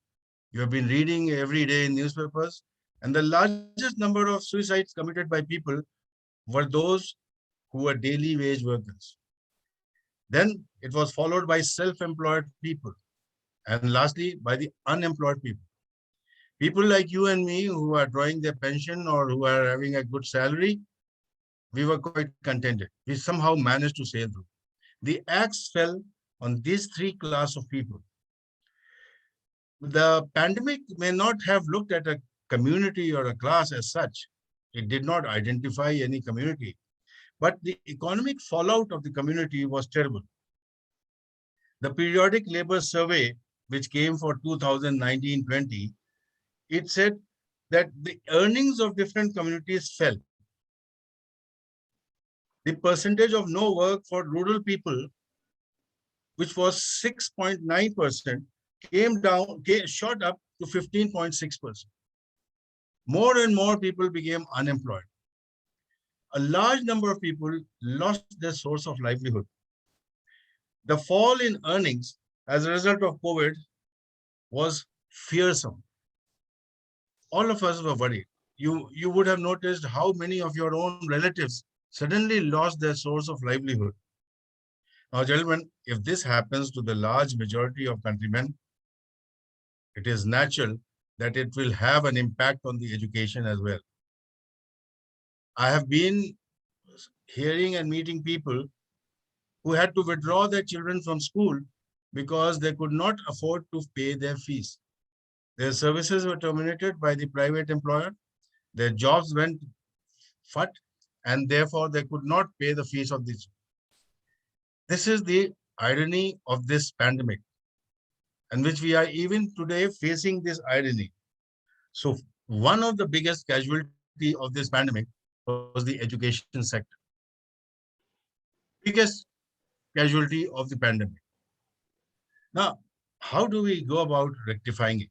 S6: You have been reading every day in newspapers, and the largest number of suicides committed by people were those who were daily wage workers. Then it was followed by self-employed people, and lastly, by the unemployed people. People like you and me who are drawing their pension or who are having a good salary, we were quite contented. We somehow managed to sail through. The axe fell on these three classes of people. The pandemic may not have looked at a community or a class as such. It did not identify any community. But the economic fallout of the community was terrible. The periodic labor survey, which came for 2019-20, it said that the earnings of different communities fell. The percentage of no work for rural people, which was 6.9%, shot up to 15.6%. More and more people became unemployed. A large number of people lost their source of livelihood. The fall in earnings as a result of COVID was fearsome. All of us were worried. You would have noticed how many of your own relatives suddenly lost their source of livelihood. Now, gentlemen, if this happens to the large majority of countrymen, it is natural that it will have an impact on the education as well. I have been hearing and meeting people who had to withdraw their children from school because they could not afford to pay their fees. Their services were terminated by the private employer. Their jobs went fut, and therefore they could not pay the fees of this. This is the irony of this pandemic, and which we are even today facing this irony. So one of the biggest casualty of this pandemic was the education sector. Biggest casualty of the pandemic. Now, How do we go about rectifying it?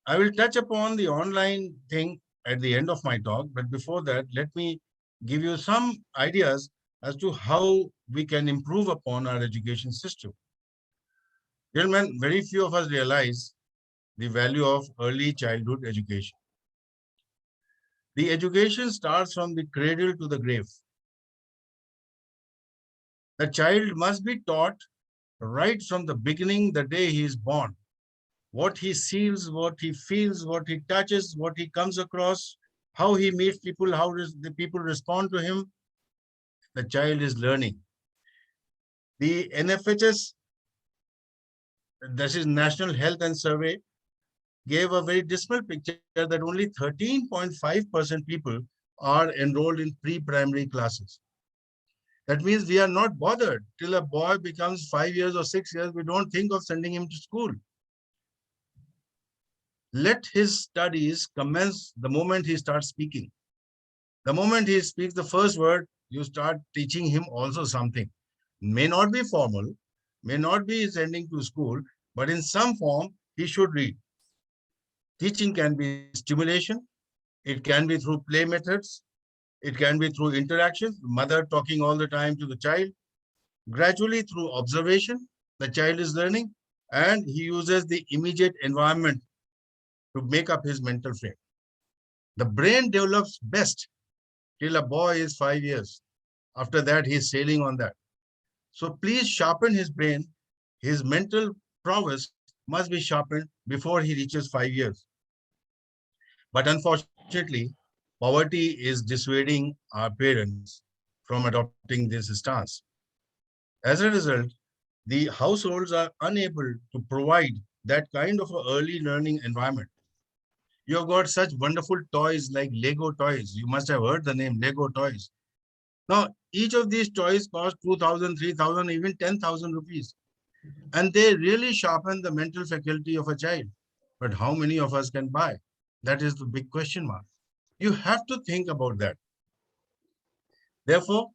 S6: I will touch upon the online thing at the end of my talk, but before that, let me give you some ideas as to how we can improve upon our education system. Gentlemen, very few of us realize the value of early childhood education. The education starts from the cradle to the grave. The child must be taught right from the beginning, the day he is born, what he sees, what he feels, what he touches, what he comes across, how he meets people, how the people respond to him. The child is learning. The NFHS, that is National Health and Survey, gave a very dismal picture that only 13.5% people are enrolled in pre-primary classes. That means we are not bothered till a boy becomes 5 years or 6 years. We don't think of sending him to school. Let his studies commence the moment he starts speaking. The moment he speaks the first word, you start teaching him also something. May not be formal, may not be sending to school, but in some form, he should read. Teaching can be stimulation. It can be through play methods. It can be through interactions, mother talking all the time to the child. Gradually through observation, the child is learning and he uses the immediate environment to make up his mental frame. The brain develops best till a boy is 5 years. After that, he is sailing on that. So please sharpen his brain. His mental prowess must be sharpened before he reaches 5 years. But unfortunately, poverty is dissuading our parents from adopting this stance. As a result, the households are unable to provide that kind of an early learning environment. You have got such wonderful toys like Lego toys. You must have heard the name Lego toys. Now, each of these toys cost 2,000, 3,000, even 10,000 rupees. And they really sharpen the mental faculty of a child. But how many of us can buy? That is the big question mark. You have to think about that. Therefore,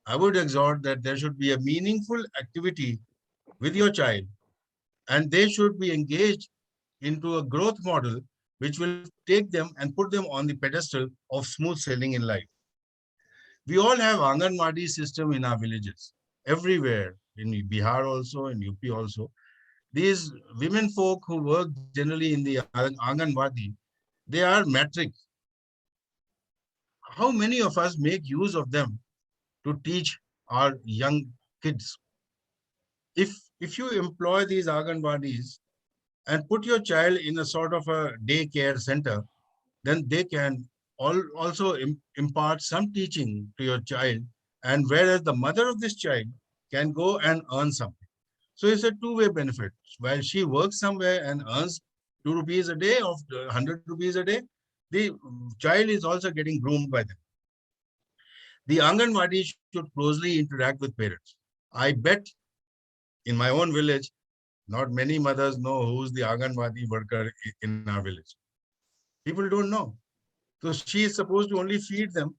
S6: I would exhort that there should be a meaningful activity with your child, and they should be engaged into a growth model which will take them and put them on the pedestal of smooth sailing in life. We all have Anganwadi system in our villages, everywhere, in Bihar also, in UP also. These women folk who work generally in the Anganwadi, they are matric. How many of us make use of them to teach our young kids? If you employ these Anganwadis and put your child in a sort of a daycare center, then they can also impart some teaching to your child, and whereas the mother of this child can go and earn something. So it's a two-way benefit. While she works somewhere and earns 2 rupees a day or 100 rupees a day, the child is also getting groomed by them. The Anganwadi should closely interact with parents. I bet in my own village, not many mothers know who's the Anganwadi worker in our village. People don't know. So she is supposed to only feed them.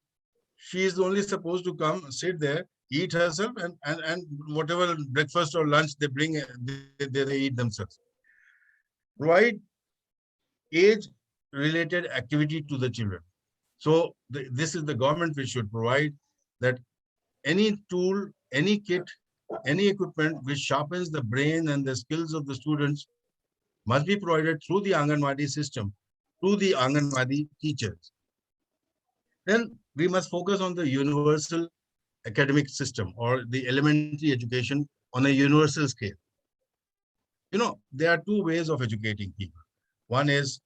S6: She is only supposed to come, sit there, eat herself, and whatever breakfast or lunch they bring, they eat themselves. Provide age-related activity to the children. So this is the government which should provide that any tool, any kit, any equipment which sharpens the brain and the skills of the students must be provided through the Anganwadi system to the Anganwadi teachers. Then we must focus on the universal academic system or the elementary education on a universal scale. You know, there are two ways of educating people. One is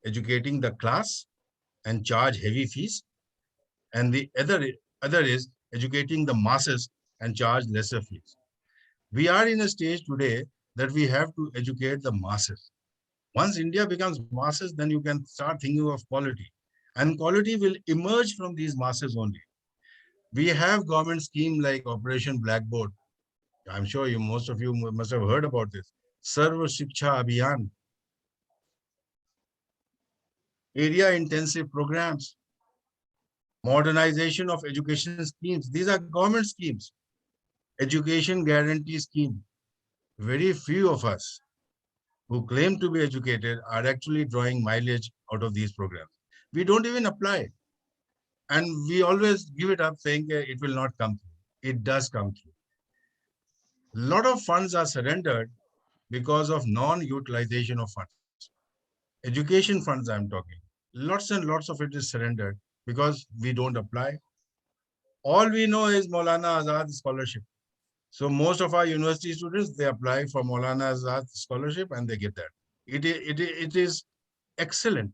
S6: educating the class and charge heavy fees. And the other is educating the masses and charge lesser fees. We are in a stage today that we have to educate the masses. Once India becomes masses, then you can start thinking of quality. And quality will emerge from these masses only. We have government scheme like Operation Blackboard. I'm sure most of you must have heard about this. Sarva Shiksha Abhiyan. Area intensive programs. Modernization of education schemes. These are government schemes. Education guarantee scheme. very few of us who claim to be educated are actually drawing mileage out of these programs. We don't even apply. And we always give it up saying it will not come through. It does come through. A lot of funds are surrendered because of non-utilization of funds. Education funds, I'm talking. Lots and lots of it is surrendered because we don't apply. All we know is Maulana Azad scholarship. So most of our university students, they apply for Maulana Azad scholarship and they get that. It is excellent,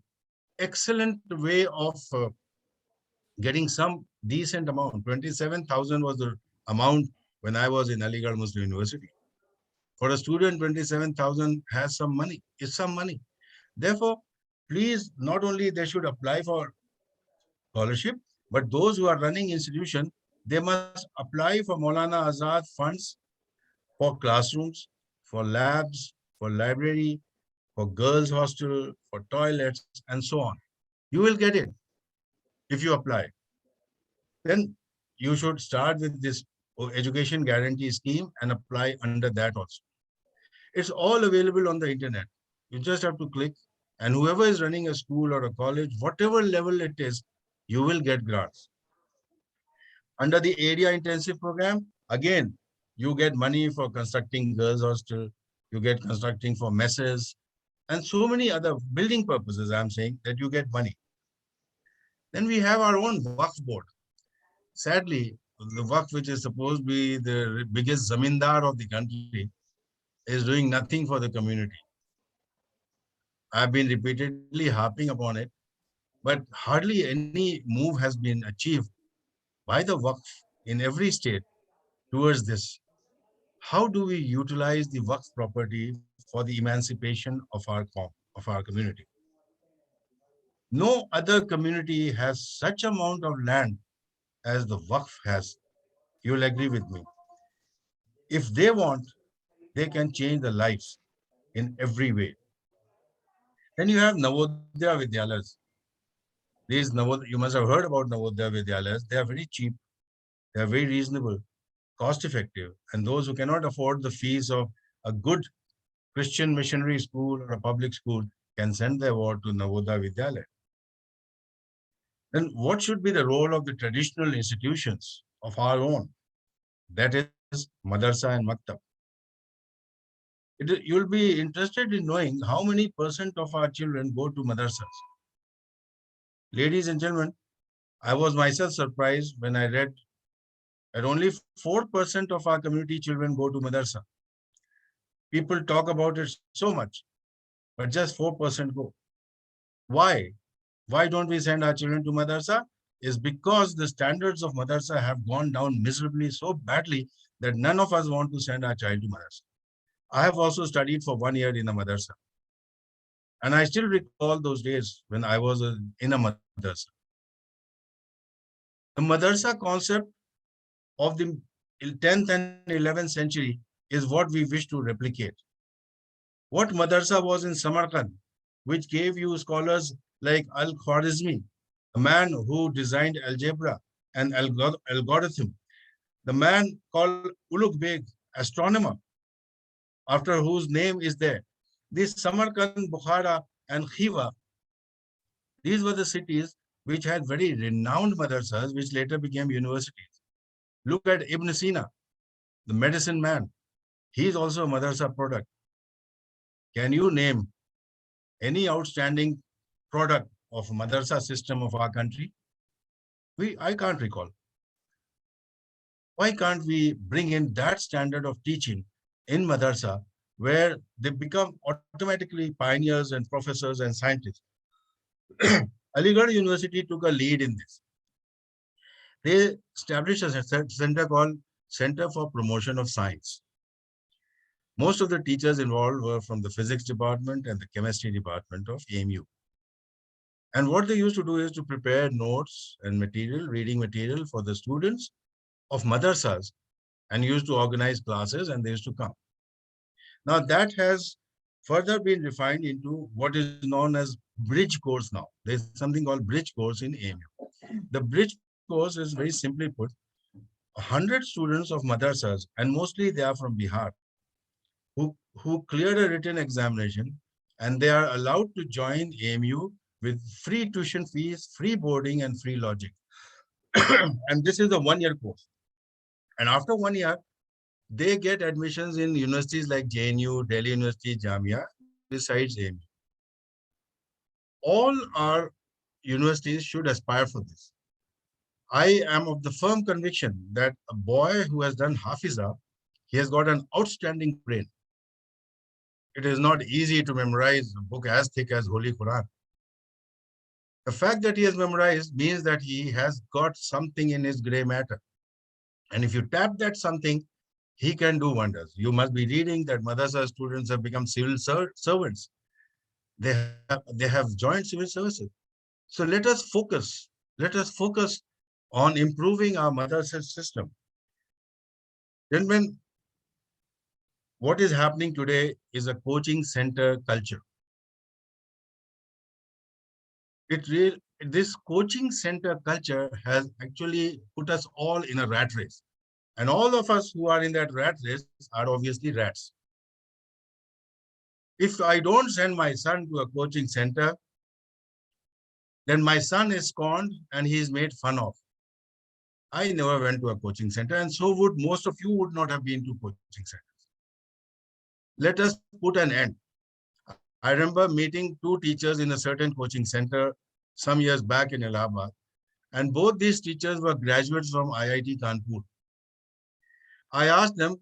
S6: excellent way of getting some decent amount. 27,000 was the amount when I was in Aligarh Muslim University. For a student, 27,000 has some money, is some money. Therefore, please, not only they should apply for scholarship, but those who are running institution, they must apply for Maulana Azad funds for classrooms, for labs, for library, for girls' hostel, for toilets, and so on. You will get it if you apply. Then you should start with this education guarantee scheme and apply under that also. It's all available on the internet. You just have to click, and whoever is running a school or a college, whatever level it is, you will get grants. Under the area intensive program, again, you get money for constructing girls' hostel, you get constructing for messes, and so many other building purposes, I'm saying, that you get money. Then we have our own Waqf board. Sadly, the Waqf, which is supposed to be the biggest zamindar of the country, is doing nothing for the community. I've been repeatedly harping upon it, but hardly any move has been achieved by the Waqf in every state towards this. How do we utilize the Waqf property for the emancipation of our community? No other community has such amount of land as the Waqf has. You'll agree with me. If they want, they can change the lives in every way. Then you have Navodaya Vidyalayas. You must have heard about Navodaya Vidyalayas. They are very cheap, they are very reasonable, cost effective. And those who cannot afford the fees of a good Christian missionary school or a public school can send their ward to Navodaya Vidyalaya. Then what should be the role of the traditional institutions of our own? That is Madarsa and Maktab. You'll be interested in knowing how many % of our children go to madrasas. Ladies and gentlemen, I was myself surprised when I read that only 4% of our community children go to madrasa. People talk about it so much, but just 4% go. Why? Why don't we send our children to madrasa? Is because the standards of madrasa have gone down miserably so badly that none of us want to send our child to madrasa. I have also studied for 1 year in a madrasa. And I still recall those days when I was in a madrasa. The madrasa concept of the 10th and 11th century is what we wish to replicate. What madrasa was in Samarkand, which gave you scholars like Al-Khwarizmi, a man who designed algebra and algorithm, the man called Ulugh Beg, astronomer, after whose name is there. This Samarkand, Bukhara, and Khiva, these were the cities which had very renowned madrasas, which later became universities. Look at Ibn Sina, the medicine man. He is also a madrasa product. Can you name any outstanding product of madrasa system of our country? I can't recall. Why can't we bring in that standard of teaching in madrasa where they become automatically pioneers and professors and scientists? Aligarh University took a lead in this. They established a center called Center for Promotion of Science. Most of the teachers involved were from the physics department and the chemistry department of AMU. And what they used to do is to prepare notes and material, reading material for the students of madrasas, and used to organize classes, and they used to come. Now that has further been refined into what is known as bridge course now. There's something called bridge course in AMU. The bridge course is very simply put, 100 students of madrasas, and mostly they are from Bihar, who who cleared a written examination, and they are allowed to join AMU with free tuition fees, free boarding, and free lodging. And this is a one-year course. And after 1 year, they get admissions in universities like JNU, Delhi University, Jamia, besides AMU. All our universities should aspire for this. I am of the firm conviction that a boy who has done Hafiza, he has got an outstanding brain. It is not easy to memorize a book as thick as Holy Quran. The fact that he has memorized means that he has got something in his gray matter. And if you tap that something, he can do wonders. You must be reading that madrasa students have become civil servants. They have joined civil services. So let us focus. Let us focus on improving our madrasa system. Gentlemen, what is happening today is a coaching center culture. This coaching center culture has actually put us all in a rat race. And all of us who are in that rat race are obviously rats. If I don't send my son to a coaching center, then my son is scorned and he is made fun of. I never went to a coaching center, and so would most of you would not have been to coaching centers. Let us put an end. I remember meeting two teachers in a certain coaching center some years back in Allahabad, and both these teachers were graduates from IIT Kanpur. I asked them,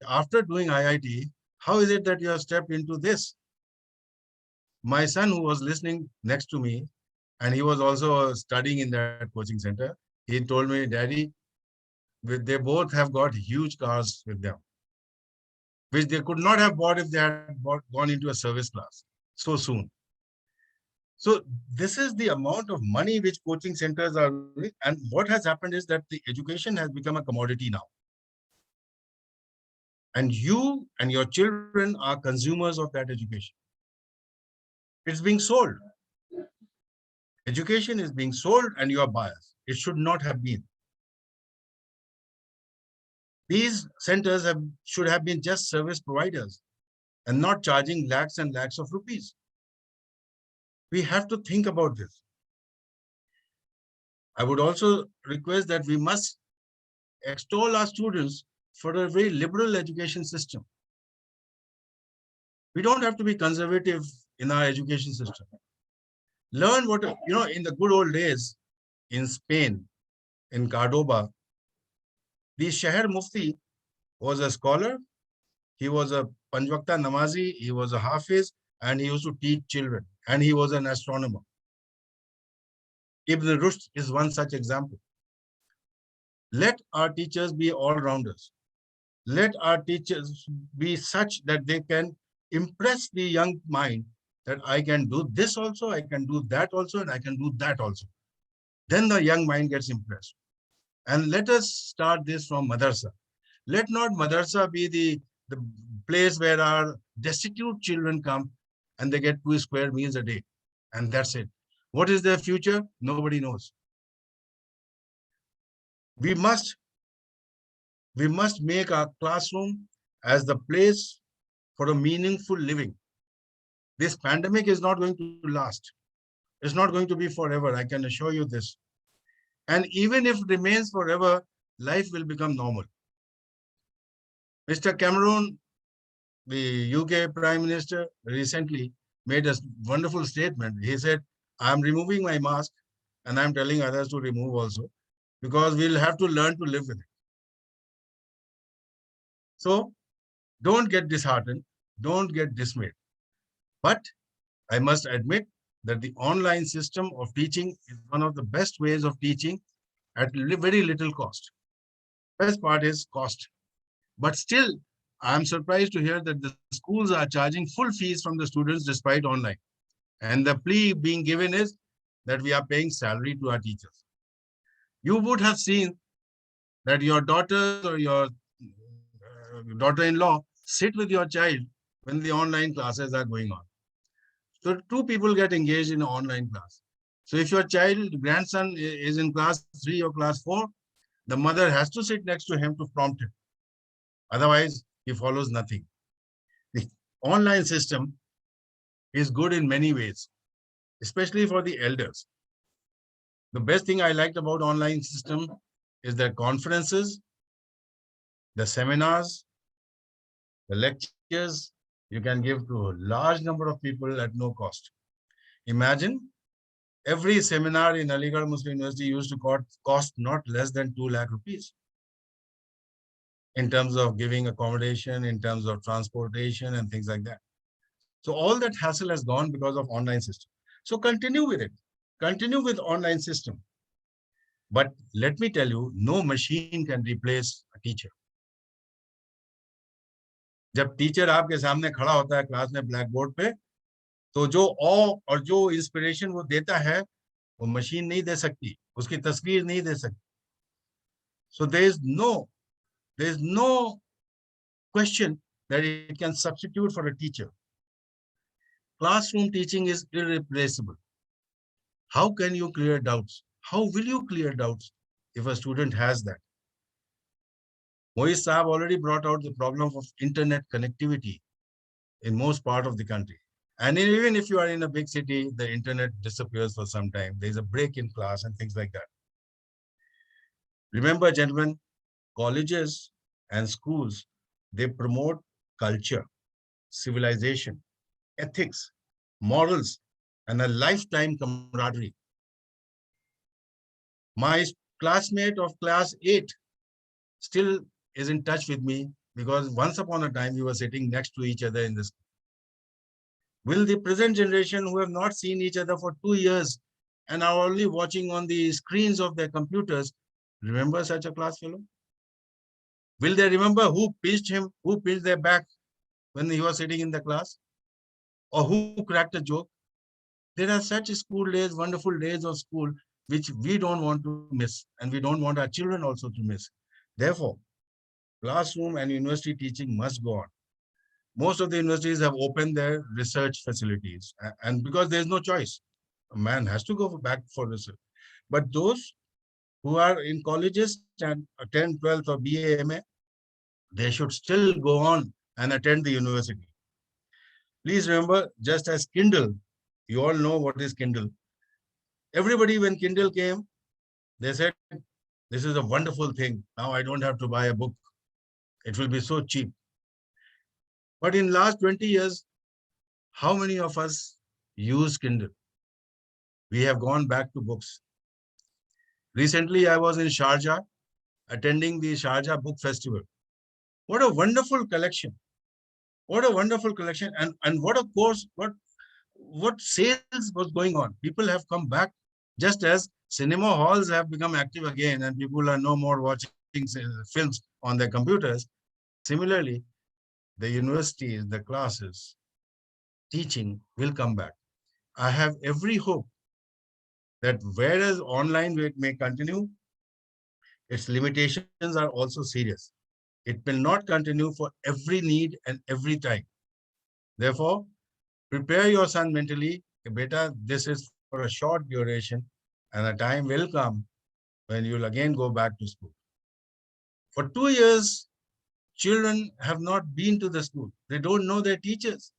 S6: after doing IIT, how is it that you have stepped into this? My son, who was listening next to me, and he was also studying in that coaching center, he told me, Daddy, they both have got huge cars with them, which they could not have bought if they had gone into a service class so soon. So this is the amount of money which coaching centers are, and what has happened is that the education has become a commodity now. And you and your children are consumers of that education. It's being sold. Education is being sold and you are buyers. It should not have been. These centers should have been just service providers and not charging lakhs and lakhs of rupees. We have to think about this. I would also request that we must extol our students for a very liberal education system. We don't have to be conservative in our education system. Learn what, in the good old days in Spain, in Cordoba, the Shahar Mufti was a scholar. He was a Panjwakta Namazi, he was a Hafiz, and he used to teach children, and he was an astronomer. Ibn Rushd is one such example. Let our teachers be all-rounders. Let our teachers be such that they can impress the young mind that I can do this also, I can do that also, and I can do that also. Then the young mind gets impressed. And let us start this from madrasa. Let not madrasa be the place where our destitute children come and they get 2 square meals a day. And that's it. What is their future? Nobody knows. We must make our classroom as the place for a meaningful living. This pandemic is not going to last. It's not going to be forever. I can assure you this. And even if it remains forever, life will become normal. Mr. Cameron, the UK Prime Minister, recently made a wonderful statement. He said, I'm removing my mask and I'm telling others to remove also, because we'll have to learn to live with it. So don't get disheartened, don't get dismayed. But I must admit that the online system of teaching is one of the best ways of teaching at very little cost. Best part is cost. But still, I'm surprised to hear that the schools are charging full fees from the students despite online. And the plea being given is that we are paying salary to our teachers. You would have seen that your daughters or your daughter-in-law sit with your child when the online classes are going on. So two people get engaged in an online class. So if your grandson is in class 3 or class 4, the mother has to sit next to him to prompt him. Otherwise, he follows nothing. online system is good in many ways, especially for the elders. The best thing I liked about online system is the conferences, the seminars, the lectures you can give to a large number of people at no cost. Imagine every seminar in Aligarh Muslim University used to cost not less than 2 lakh rupees in terms of giving accommodation, in terms of transportation and things like that. So all that hassle has gone because of online system. So continue with it. Continue with online system. But let me tell you, no machine can replace a teacher. जब teacher आपके सामने खड़ा होता है class में black board पे, तो जो और जो इंस्पिरेशन वो देता है वो मशीन नहीं दे सकती, उसकी तस्वीर नहीं दे सकती. So there is no question that it can substitute for a teacher. Classroom teaching is irreplaceable. How can you clear doubts? How will you clear doubts if a student has that? Moiz Saab already brought out the problem of internet connectivity in most part of the country. And even if you are in a big city, the internet disappears for some time. There's a break in class and things like that. Remember, gentlemen, colleges and schools, they promote culture, civilization, ethics, morals, and a lifetime camaraderie. My classmate of class 8 still is in touch with me because once upon a time we were sitting next to each other in this. Will the present generation who have not seen each other for 2 years and are only watching on the screens of their computers remember such a class fellow? Will they remember who pinched him, who pinched their back when he was sitting in the class? Or who cracked a joke? There are such school days, wonderful days of school, which we don't want to miss, and we don't want our children also to miss. Therefore, classroom and university teaching must go on. Most of the universities have opened their research facilities, and because there's no choice, a man has to go back for research. But those who are in colleges and attend 12th or BA, MA, they should still go on and attend the university. Please remember, just as Kindle, you all know what is Kindle. Everybody, when Kindle came, they said, this is a wonderful thing. Now I don't have to buy a book. It will be so cheap. But in last 20 years, how many of us use Kindle? We have gone back to books. Recently, I was in Sharjah, attending the Sharjah Book Festival. What a wonderful collection. What a wonderful collection. And what a course, what sales was going on. People have come back, just as cinema halls have become active again and people are no more watching films on their computers. Similarly, the universities, the classes, teaching will come back. I have every hope that whereas online may continue, its limitations are also serious. It will not continue for every need and every time. Therefore, prepare your son mentally, beta, this is for a short duration and a time will come when you'll again go back to school. For 2 years, children have not been to the school. They don't know their teachers.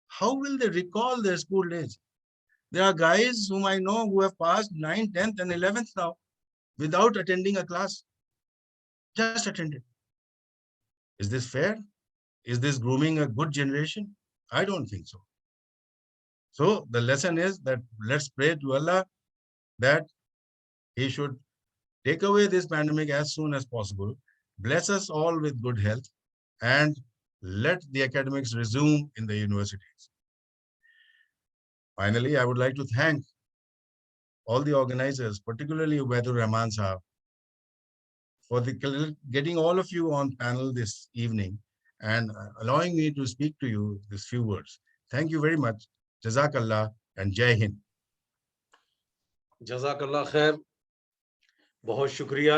S6: How will they recall their school days? There are guys whom I know who have passed 9th, 10th and 11th now without attending a class. Just attended. Is this fair? Is this grooming a good generation? I don't think so. So the lesson is that let's pray to Allah that He should take away this pandemic as soon as possible, bless us all with good health, and let the academics resume in the universities. Finally, I would like to thank all the organizers, particularly Ubaidur Rahman Sahab, for getting all of you on panel this evening and allowing me to speak to you these few words. Thank you very much. Jazakallah and Jai Hind.
S2: जज़ाकल्लाह खैर. बहुत शुक्रिया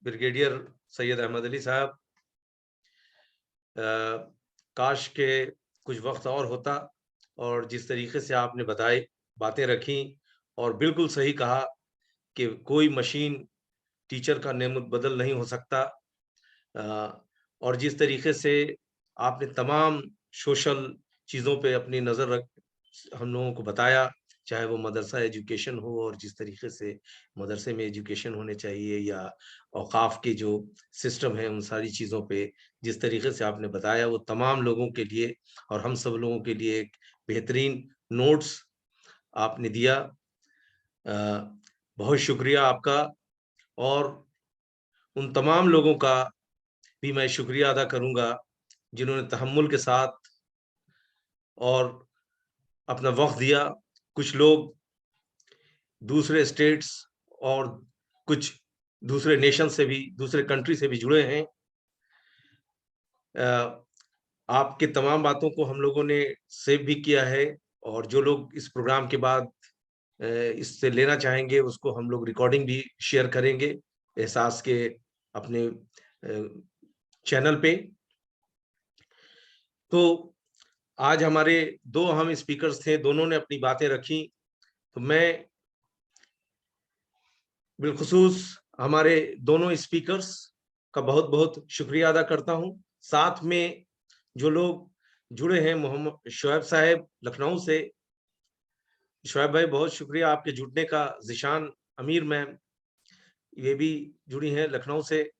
S2: brigadier Syed Ahmad Ali साहब. काश के कुछ वक्त और होता और जिस तरीके से आपने बताई, बातें रखी और बिल्कुल सही कहा कि कोई मशीन टीचर का नेमत बदल नहीं हो सकता. और जिस तरीके से आपने तमाम सोशल चीज़ों पे अपनी नज़र रख हम लोगों को बताया, चाहे वो मदरसा एजुकेशन हो और जिस तरीके से मदरसे में एजुकेशन होने चाहिए, या औक़ाफ़ के जो सिस्टम है उन सारी चीज़ों पे जिस तरीके से आपने बताया, वो तमाम लोगों के लिए और हम सब लोगों के लिए एक बेहतरीन नोट्स आपने दिया। बहुत शुक्रिया आपका, और उन तमाम लोगों का भी मैं शुक्रिया अदा करूँगा जिन्होंने तहम्मुल के साथ और अपना वक़्त दिया। कुछ लोग दूसरे स्टेट्स और कुछ दूसरे नेशन से भी, दूसरे कंट्री से भी जुड़े हैं। आपके तमाम बातों को हम लोगों ने सेव भी किया है, और जो लोग इस प्रोग्राम के बाद इससे लेना चाहेंगे उसको हम लोग रिकॉर्डिंग भी शेयर करेंगे एहसास के अपने चैनल पे। तो आज हमारे 2 अहम स्पीकर्स थे, दोनों ने अपनी बातें रखी, तो मैं बिलखुसूस हमारे दोनों स्पीकर्स का बहुत-बहुत शुक्रिया अदा करता हूँ। साथ में जो लोग जुड़े हैं, मोहम्मद शोएब साहब लखनऊ से, शोएब भाई बहुत शुक्रिया आपके जुड़ने का। ज़िशान अमीर मैम, ये भी जुड़ी हैं लखनऊ से।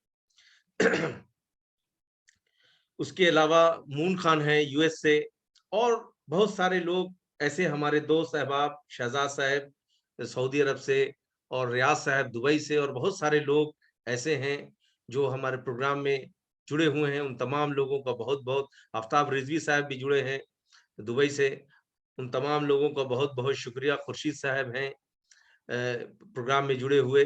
S2: उसके अलावा मून खान हैं यूएस से, और बहुत सारे लोग ऐसे हमारे दोस्त अहबाब, शहजाद साहब सऊदी अरब से, और रियाज साहब दुबई से, और बहुत सारे लोग ऐसे हैं जो हमारे प्रोग्राम में जुड़े हुए हैं। उन तमाम लोगों का बहुत-बहुत, आफ्ताब रिजवी साहब भी जुड़े हैं दुबई से, उन तमाम लोगों का बहुत-बहुत शुक्रिया। खुर्शीद साहब हैं प्रोग्राम में जुड़े हुए,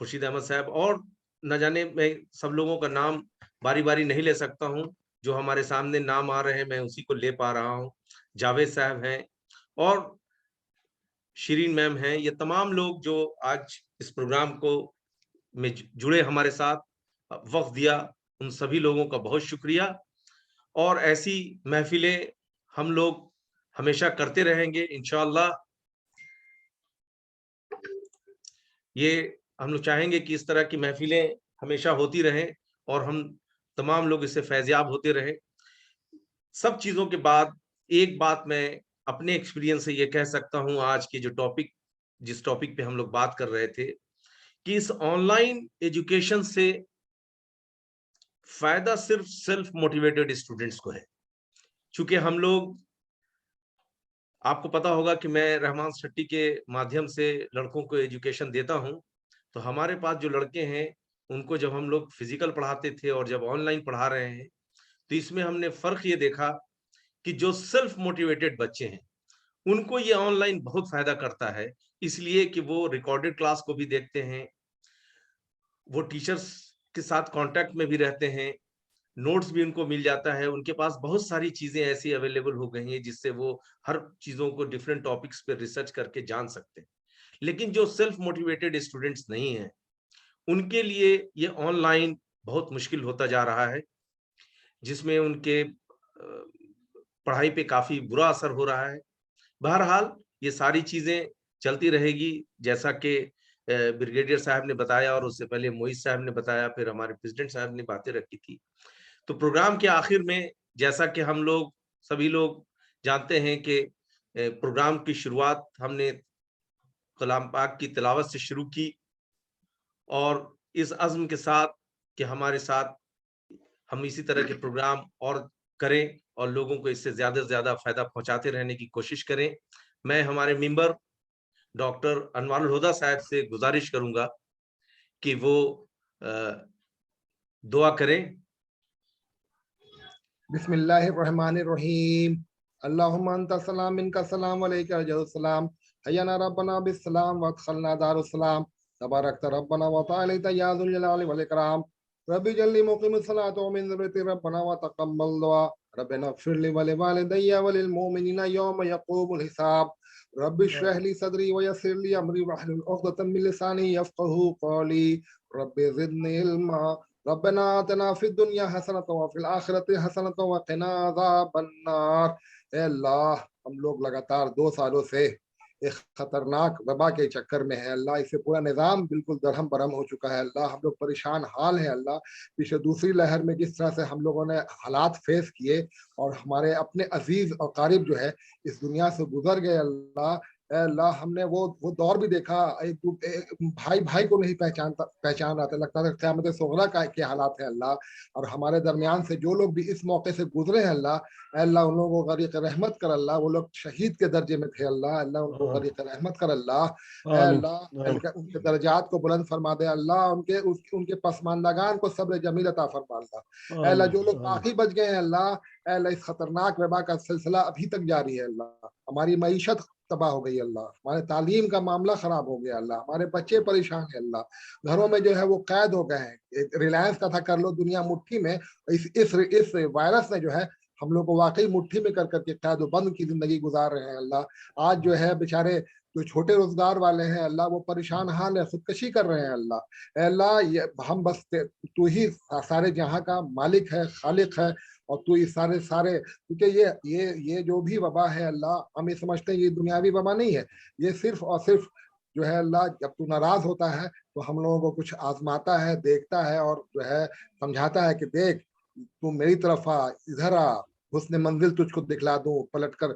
S2: खुर्शीद अहमद साहब, और न जाने मैं सब लोगों का नाम बारी-बारी नहीं ले सकता हूँ, जो हमारे सामने नाम आ रहे हैं मैं उसी को ले पा रहा हूँ। जावेद साहब हैं और शिरीन मैम हैं, ये तमाम लोग जो आज इस प्रोग्राम को में जुड़े हमारे साथ, वक़्त दिया, उन सभी लोगों का बहुत शुक्रिया। और ऐसी महफ़िलें हम लोग हमेशा करते रहेंगे इंशाअल्लाह। ये हम लोग चाहेंगे कि इस तरह की महफ़िलें हमेशा होती रहें और हम तमाम लोग इससे फैज़याब होते रहें। सब चीज़ों के बाद एक बात मैं अपने एक्सपीरियंस से ये कह सकता हूँ, आज के जो टॉपिक जिस टॉपिक पे हम लोग बात कर रहे थे, कि इस ऑनलाइन एजुकेशन से फ़ायदा सिर्फ़ सेल्फ मोटिवेटेड स्टूडेंट्स को है। चूँकि हम लोग, आपको पता होगा कि मैं रहमान शट्टी के माध्यम से लड़कों को एजुकेशन देता हूँ, तो हमारे पास जो लड़के हैं, उनको जब हम लोग फिज़िकल पढ़ाते थे और जब ऑनलाइन पढ़ा रहे हैं, तो इसमें हमने फ़र्क ये देखा कि जो सेल्फ मोटिवेटेड बच्चे हैं, उनको ये ऑनलाइन बहुत फ़ायदा करता है, इसलिए कि वो रिकॉर्डेड क्लास को भी देखते हैं, वो टीचर्स के साथ कॉन्टैक्ट में भी रहते हैं, नोट्स भी उनको मिल जाता है, उनके पास बहुत सारी चीज़ें ऐसी अवेलेबल हो गई हैं, जिससे वो हर चीज़ों को डिफरेंट टॉपिक्स पे रिसर्च करके जान सकते हैं। लेकिन जो सेल्फ मोटिवेटेड स्टूडेंट्स नहीं हैं, उनके लिए ये ऑनलाइन बहुत मुश्किल होता जा रहा है, जिसमें उनके पढ़ाई पे काफ़ी बुरा असर हो रहा है। बहरहाल ये सारी चीज़ें चलती रहेगी, जैसा कि ब्रिगेडियर साहब ने बताया और उससे पहले मोइज़ साहब ने बताया, फिर हमारे प्रेज़िडेंट साहब ने बातें रखी थी। तो प्रोग्राम के आखिर में, जैसा कि हम लोग सभी लोग जानते हैं कि प्रोग्राम की शुरुआत हमने कलाम पाक की तिलावत से शुरू की, और इस अज़्म के साथ कि हमारे साथ हम इसी तरह के प्रोग्राम और करें और लोगों को इससे ज़्यादा से ज़्यादा फ़ायदा पहुँचाते रहने की कोशिश करें। मैं हमारे मेंबर डॉक्टर अनवारुल हुदा साहब से गुज़ारिश करूँगा कि वो दुआ करें।
S4: बिस्मिल्लाहिर्रहमानिर्रहीम। अल्लाहुम्मा अंता सलाम मिनका सलाम अलैका सलाम हय्याना रब्बना बिस्सलाम वदखलना दारुस्सलाम तबारकता रब्बना व तआलैता या ज़ुल जलाली वल इकराम रब्बि जल्ली मुक़ीमिस सलाति व मिन ज़ुर्रियति रब्बना व तक़ब्बल दुआ रब्बना इग़फ़िर ली व लिवालिदैया व लिल मुमिनीना यौम यक़ूमुल हिसाब रब्बि इश्रह ली सदरी व यस्सिर ली अमरी वहलुल उक़दतम मिन लिसानी यफ़क़हू क़ौली रब्बि ज़िदनी इल्मा रब्बना आतिना फिद दुनिया हसनतन व फिल आखिरति हसनतन व क़िना अज़ाबन्नार। ए अल्लाह, हम लोग लगातार 2 सालों से एक खतरनाक वबा के चक्कर में है अल्लाह। इससे पूरा निज़ाम बिल्कुल दरहम बरहम हो चुका है अल्लाह। हम लोग परेशान हाल है अल्लाह। पिछले दूसरी लहर में जिस तरह से हम लोगों ने हालात फेस किए और हमारे अपने अजीज और कारिब जो है इस दुनिया से गुजर गए अल्लाह। अल्लाह हमने वो दौर भी देखा, एक भाई भाई को नहीं पहचान रहा था, लगता था क़यामत सुग़रा का के हालात है अल्लाह। और हमारे दरमियान से जो लोग भी इस मौके से गुजरे हैं अल्लाह, अल्लाह उन लोगों को गरीक़ रहमत कर अल्लाह। वो लोग शहीद के दर्जे में थे अल्लाह, अल्लाह उनको गरीक़ रहमत कर अल्लाह।
S1: आमीन
S4: अल्लाह उनके दर्जात को बुलंद फरमा दे अल्लाह। उनके पसमानदागान को सब्र जमील अता फरमा अल्लाह। अल्लाह जो लोग बाकी बच गए हैं अल्लाह, अल्लाह इस खतरनाक वबा का सिलसिला अभी तक जारी है अल्लाह। हमारी मईशत तबाह हो गई अल्लाह, हमारे तालीम का मामला खराब हो गया अल्लाह, हमारे बच्चे परेशान है अल्लाह। घरों में जो है वो कैद हो गए हैं। रिलायंस का था कर लो दुनिया मुट्ठी में, इस वायरस ने जो है हम लोग को वाकई मुट्ठी में कर करके कैद बंद की जिंदगी गुजार रहे हैं अल्लाह। आज जो है बेचारे जो छोटे रोजगार वाले हैं अल्लाह, वो परेशान हाल है, खुदकशी कर रहे हैं अल्लाह। अल्लाह ये हम बस तू ही सारे जहां का मालिक है, खालिक है, और तू इस सारे सारे, क्योंकि ये जो भी वबा है अल्लाह, हम ये समझते हैं ये दुनियावी वबा नहीं है। ये सिर्फ और सिर्फ जो है अल्लाह, जब तू नाराज होता है तो हम लोगों को कुछ आजमाता है, देखता है और जो है समझाता है कि देख तू मेरी तरफ आ, इधर आ, हुस्न मंजिल तुझको दिखला दूं, पलट कर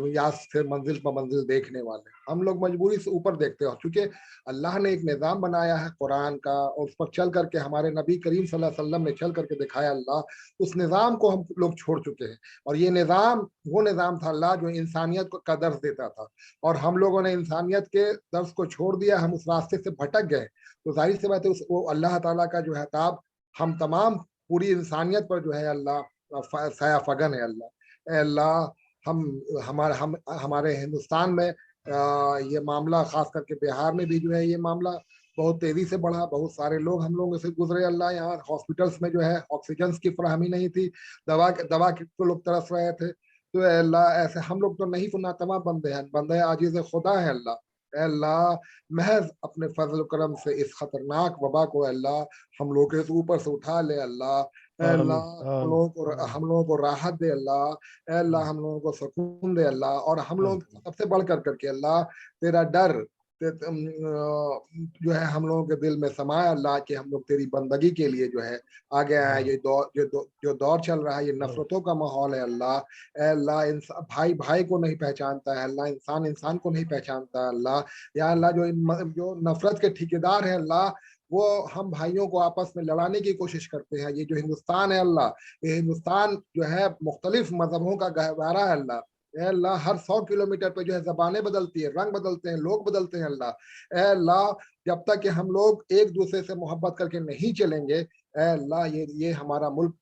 S4: या फिर मंजिल पर मंजिल देखने वाले। हम लोग मजबूरी से ऊपर देखते हैं, क्योंकि अल्लाह ने एक निज़ाम बनाया है कुरान का, और उस पर चल करके हमारे नबी करीम सल्लल्लाहु अलैहि वसल्लम ने चल करके दिखाया अल्लाह। उस निज़ाम को हम लोग छोड़ चुके हैं, और ये निज़ाम वो निज़ाम था अल्लाह जो इंसानियत को का दर्स देता था, और हम लोगों ने इंसानियत के दर्स को छोड़ दिया, हम उस रास्ते से भटक गए। तो जाहिर सी बात है वो अल्लाह ताला का जो है ताब हम तमाम पूरी इंसानियत पर जो है अल्लाह साया फगन है अल्लाह। अल्लाह हमारे हिंदुस्तान में ये मामला, खास करके बिहार में भी जो है ये मामला बहुत तेजी से बढ़ा। बहुत सारे लोग हम लोगों से गुजरे अल्लाह। यहाँ हॉस्पिटल्स में जो है ऑक्सीजन की फराहमी नहीं थी, दवा की तो लोग तरस रहे थे। तो अल्लाह ऐसे हम लोग तो नहीं, सुना तमाम बंदे आजीज खुदा है अल्लाह। अल्लाह महज अपने फजल करम से इस खतरनाक वबा को अल्लाह हम लोग के ऊपर से उठा ले अल्लाह। अल्लाह हम लोगों को राहत दे अल्लाह। अल्लाह हम लोगों को सुकून दे अल्लाह। और हम लोग सबसे बढ़ करके अल्लाह तेरा डर जो है हम लोगों के दिल में समाया अल्लाह, कि हम लोग तेरी बंदगी के लिए जो है आगे आए। ये जो दौर चल रहा है, ये नफरतों का माहौल है अल्लाह। अल्लाह इंसान भाई भाई को नहीं पहचानता है अल्लाह, इंसान इंसान को नहीं पहचानता है अल्लाह। या अल्लाह जो नफरत के ठेकेदार है अल्लाह, वो हम भाइयों को आपस में लड़ाने की कोशिश करते हैं। ये जो हिंदुस्तान है अल्लाह, ये हिंदुस्तान जो है मुख्तलिफ मजहबों का गहवारा है अल्लाह। अल्लाह हर 100 किलोमीटर पे जो है जबानें बदलती है, रंग बदलते हैं, लोग बदलते हैं अल्लाह। अल्लाह जब तक कि हम लोग एक दूसरे से मोहब्बत करके नहीं चलेंगे अल्लाह, ये हमारा मुल्क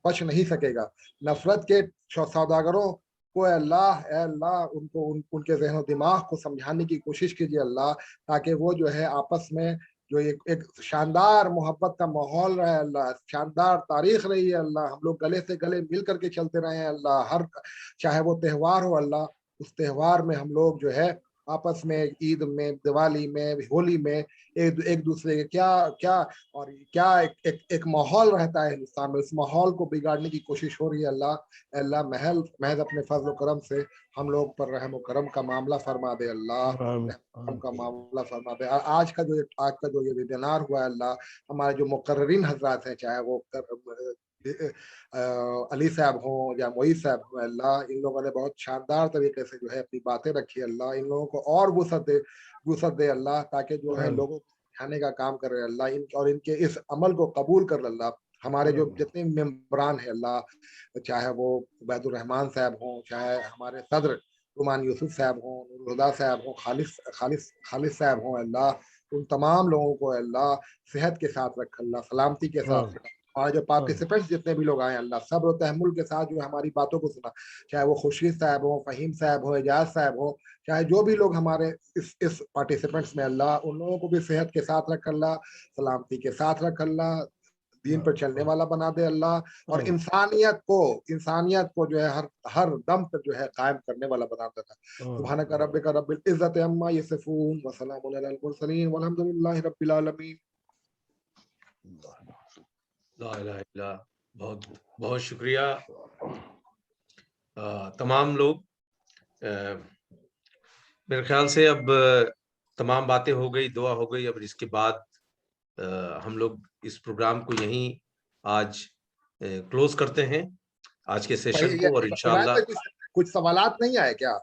S4: बच नहीं सकेगा। नफरत के सौदागरों को अल्लाह अल्लाह उनके ज़हन दिमाग को समझाने की कोशिश कीजिए अल्लाह, ताकि वो जो है आपस में जो एक शानदार मोहब्बत का माहौल रहे अल्लाह, शानदार तारीख रही है अल्लाह। हम लोग गले से गले मिल करके चलते रहे हैं अल्लाह। हर चाहे वो त्यौहार हो अल्लाह, उस त्यौहार में हम लोग जो है आपस में, ईद में, दिवाली में, होली में एक दूसरे के क्या एक माहौल रहता है हिंदुस्तान में, उस माहौल को बिगाड़ने की कोशिश हो रही है अल्लाह। अल्लाह महज अपने फजल करम से हम लोग पर रहम करम का मामला फरमा दे अल्लाह, रहम का मामला फरमा दे। आज का जो ये वेबिनार हुआ है अल्लाह, हमारे जो मुकर्रिरीन हजरात हैं, चाहे वो अली साहब हों या मोई साहब हों अल्लाह, इन लोगों ने बहुत शानदार तरीके से जो है अपनी बातें रखी अल्लाह। इन लोगों को और वुसअत दे अल्लाह, ताकि जो है लोगों को सिखाने का काम कर रहे अल्लाह, और इनके इस अमल को कबूल कर अल्लाह। हमारे जो जितने मेम्बरान है अल्लाह, चाहे वो उबैदुर रहमान साहब हों, चाहे हमारे सदर रुमान यूसुफ साहब हों, नूरुल हुदा साहब हों, खालिद साहब हों अल्लाह, उन तमाम लोगों को अल्लाह सेहत के साथ रख अल्लाह, सलामती के साथ रख। और जो पार्टिसिपेंट्स जितने भी लोग आए अल्लाह, सब्र और तहम्मुल के साथ जो हमारी बातों को सुना, चाहे वो खुर्शीद साहब हो, फहीम साहब हो, एजाज साहब हो, चाहे जो भी लोग हमारे इस पार्टिसिपेंट्स में अल्लाह, उन लोगों को भी सेहत के साथ रख अल्लाह, सलामती के साथ रख अल्लाह, दीन पर चलने वाला बना दे अल्लाह। और इंसानियत को जो है हर दम पर जो है कायम करने वाला बना देना। सुब्हानक रब्बिका रब्बिल इज्जति अम्मा यसिफून व सलामुन अलल मुरसलीन वल्हम्दुलिल्लाहि रब्बिल आलमीन।
S2: ला इलाहा इल्लल्लाह। बहुत बहुत शुक्रिया तमाम लोग। मेरे ख्याल से अब तमाम बातें हो गई, दुआ हो गई। अब इसके बाद हम लोग इस प्रोग्राम को यहीं आज क्लोज करते हैं, आज के सेशन को, और
S4: इब्राहिम
S2: इंशाल्लाह
S4: भाई कुछ सवालात नहीं आए क्या?